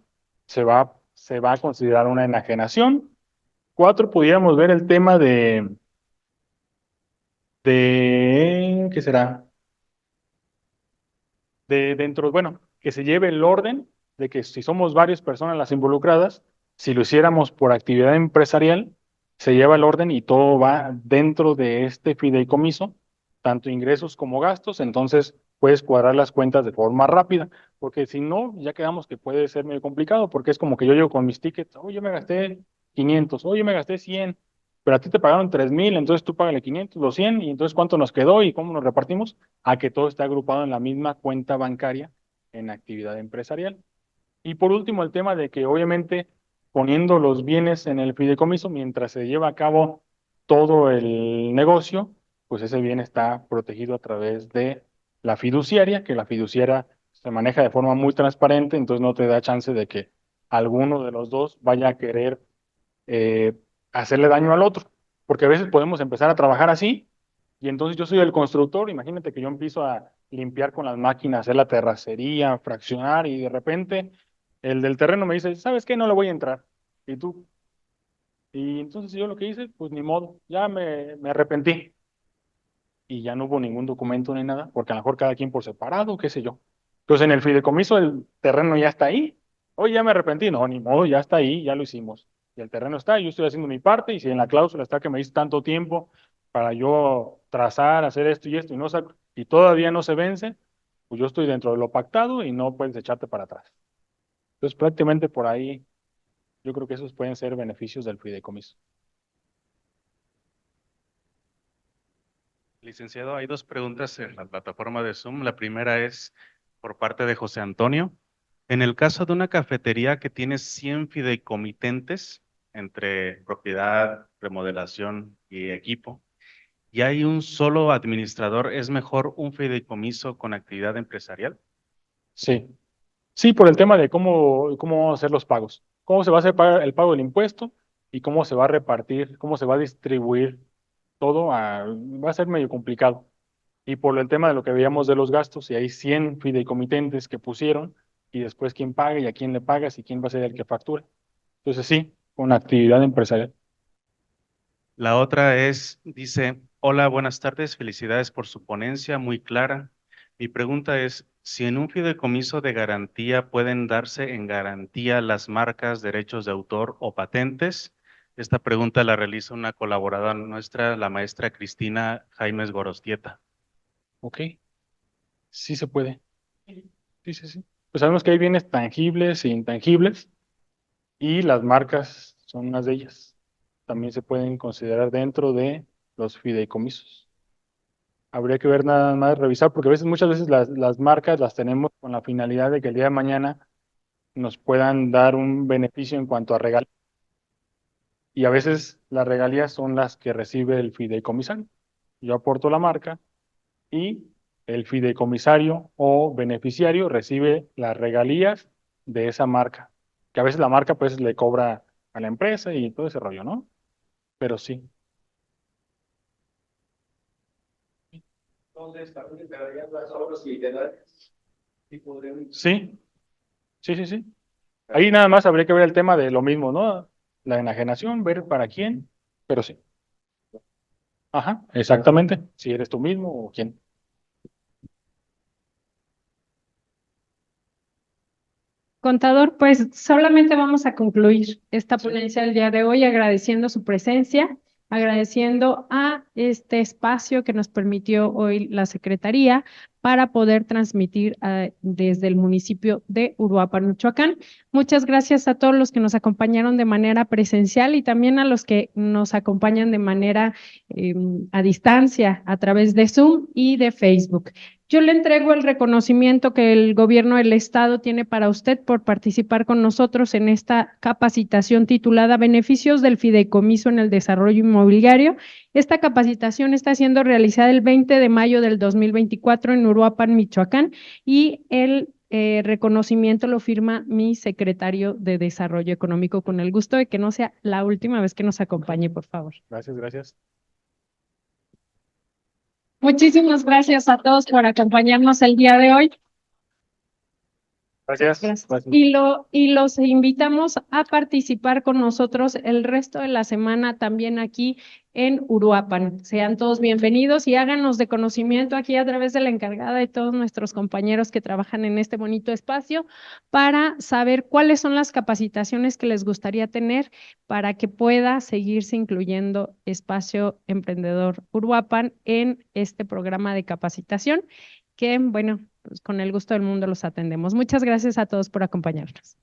se va a considerar una enajenación. 4, pudiéramos ver el tema ¿qué será? Bueno, que se lleve el orden de que si somos varias personas las involucradas, si lo hiciéramos por actividad empresarial, se lleva el orden y todo va dentro de este fideicomiso, tanto ingresos como gastos, entonces puedes cuadrar las cuentas de forma rápida, porque si no, ya quedamos que puede ser medio complicado, porque es como que yo llego con mis tickets, oye, yo me gasté 500, oye, yo me gasté 100, pero a ti te pagaron 3,000, entonces tú págale 500, los 100, y entonces ¿cuánto nos quedó y cómo nos repartimos? A que todo esté agrupado en la misma cuenta bancaria en actividad empresarial. Y por último, el tema de que obviamente poniendo los bienes en el fideicomiso, mientras se lleva a cabo todo el negocio, pues ese bien está protegido a través de la fiduciaria, que la fiduciaria se maneja de forma muy transparente, entonces no te da chance de que alguno de los dos vaya a querer eh, hacerle daño al otro, porque a veces podemos empezar a trabajar así, y entonces yo soy el constructor, imagínate que yo empiezo a limpiar con las máquinas, hacer la terracería, fraccionar, y de repente el del terreno me dice, ¿sabes qué? No le voy a entrar. Y tú, y entonces yo lo que hice, pues ni modo, ya me arrepentí. Y ya no hubo ningún documento ni nada, porque a lo mejor cada quien por separado, qué sé yo. Entonces en el fideicomiso el terreno ya está ahí. Oye, ya me arrepentí. No, ni modo, ya está ahí, ya lo hicimos. Y el terreno está, yo estoy haciendo mi parte, y si en la cláusula está que me dice tanto tiempo para yo trazar, hacer esto y esto, y todavía no se vence, pues yo estoy dentro de lo pactado y no puedes echarte para atrás. Entonces prácticamente por ahí, yo creo que esos pueden ser beneficios del fideicomiso. Licenciado, hay dos preguntas en la plataforma de Zoom. La primera es por parte de José Antonio. En el caso de una cafetería que tiene 100 fideicomitentes entre propiedad, remodelación y equipo, y hay un solo administrador, ¿es mejor un fideicomiso con actividad empresarial? Sí. Sí, por el tema de cómo vamos a hacer los pagos, cómo se va a hacer el pago del impuesto y cómo se va a repartir, cómo se va a distribuir todo, va a ser medio complicado. Y por el tema de lo que veíamos de los gastos, si hay 100 fideicomitentes que pusieron, y después quién paga y a quién le pagas y quién va a ser el que factura. Entonces sí, con actividad empresarial. La otra dice, hola, buenas tardes, felicidades por su ponencia, muy clara. Mi pregunta es, si en un fideicomiso de garantía pueden darse en garantía las marcas, derechos de autor o patentes. Esta pregunta la realiza una colaboradora nuestra, la maestra Cristina Jaimes Gorostieta. Ok, sí se puede. Sí, sí, sí. Pues sabemos que hay bienes tangibles e intangibles, y las marcas son unas de ellas. También se pueden considerar dentro de los fideicomisos. Habría que ver nada más, revisar, porque muchas veces las marcas las tenemos con la finalidad de que el día de mañana nos puedan dar un beneficio en cuanto a regalías. Y a veces las regalías son las que recibe el fideicomisario. Yo aporto la marca y el fideicomisario o beneficiario recibe las regalías de esa marca. Que a veces la marca pues le cobra a la empresa y todo ese rollo, ¿no? Pero sí. Entonces, también quedarían las obras literarias. Y podrían... Sí, sí, sí, sí. Ahí nada más habría que ver el tema de lo mismo, ¿no? La enajenación, ver para quién, pero sí. Ajá, exactamente. Si eres tú mismo o quién. Contador, pues solamente vamos a concluir esta ponencia del día de hoy agradeciendo su presencia, agradeciendo a este espacio que nos permitió hoy la Secretaría para poder transmitir desde el municipio de Uruapan, Michoacán. Muchas gracias a todos los que nos acompañaron de manera presencial y también a los que nos acompañan de manera a distancia a través de Zoom y de Facebook. Yo le entrego el reconocimiento que el gobierno del estado tiene para usted por participar con nosotros en esta capacitación titulada Beneficios del Fideicomiso en el Desarrollo Inmobiliario Esta capacitación está siendo realizada el 20 de mayo del 2024 en Uruapan, Michoacán, y el reconocimiento lo firma mi secretario de Desarrollo Económico, con el gusto de que no sea la última vez que nos acompañe, por favor. Gracias, gracias. Muchísimas gracias a todos por acompañarnos el día de hoy. Gracias. Gracias. Y los invitamos a participar con nosotros el resto de la semana también aquí en Uruapan. Sean todos bienvenidos y háganos de conocimiento aquí a través de la encargada y todos nuestros compañeros que trabajan en este bonito espacio para saber cuáles son las capacitaciones que les gustaría tener para que pueda seguirse incluyendo Espacio Emprendedor Uruapan en este programa de capacitación que, bueno, pues con el gusto del mundo los atendemos. Muchas gracias a todos por acompañarnos.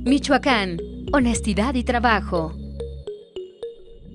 Michoacán, honestidad y trabajo.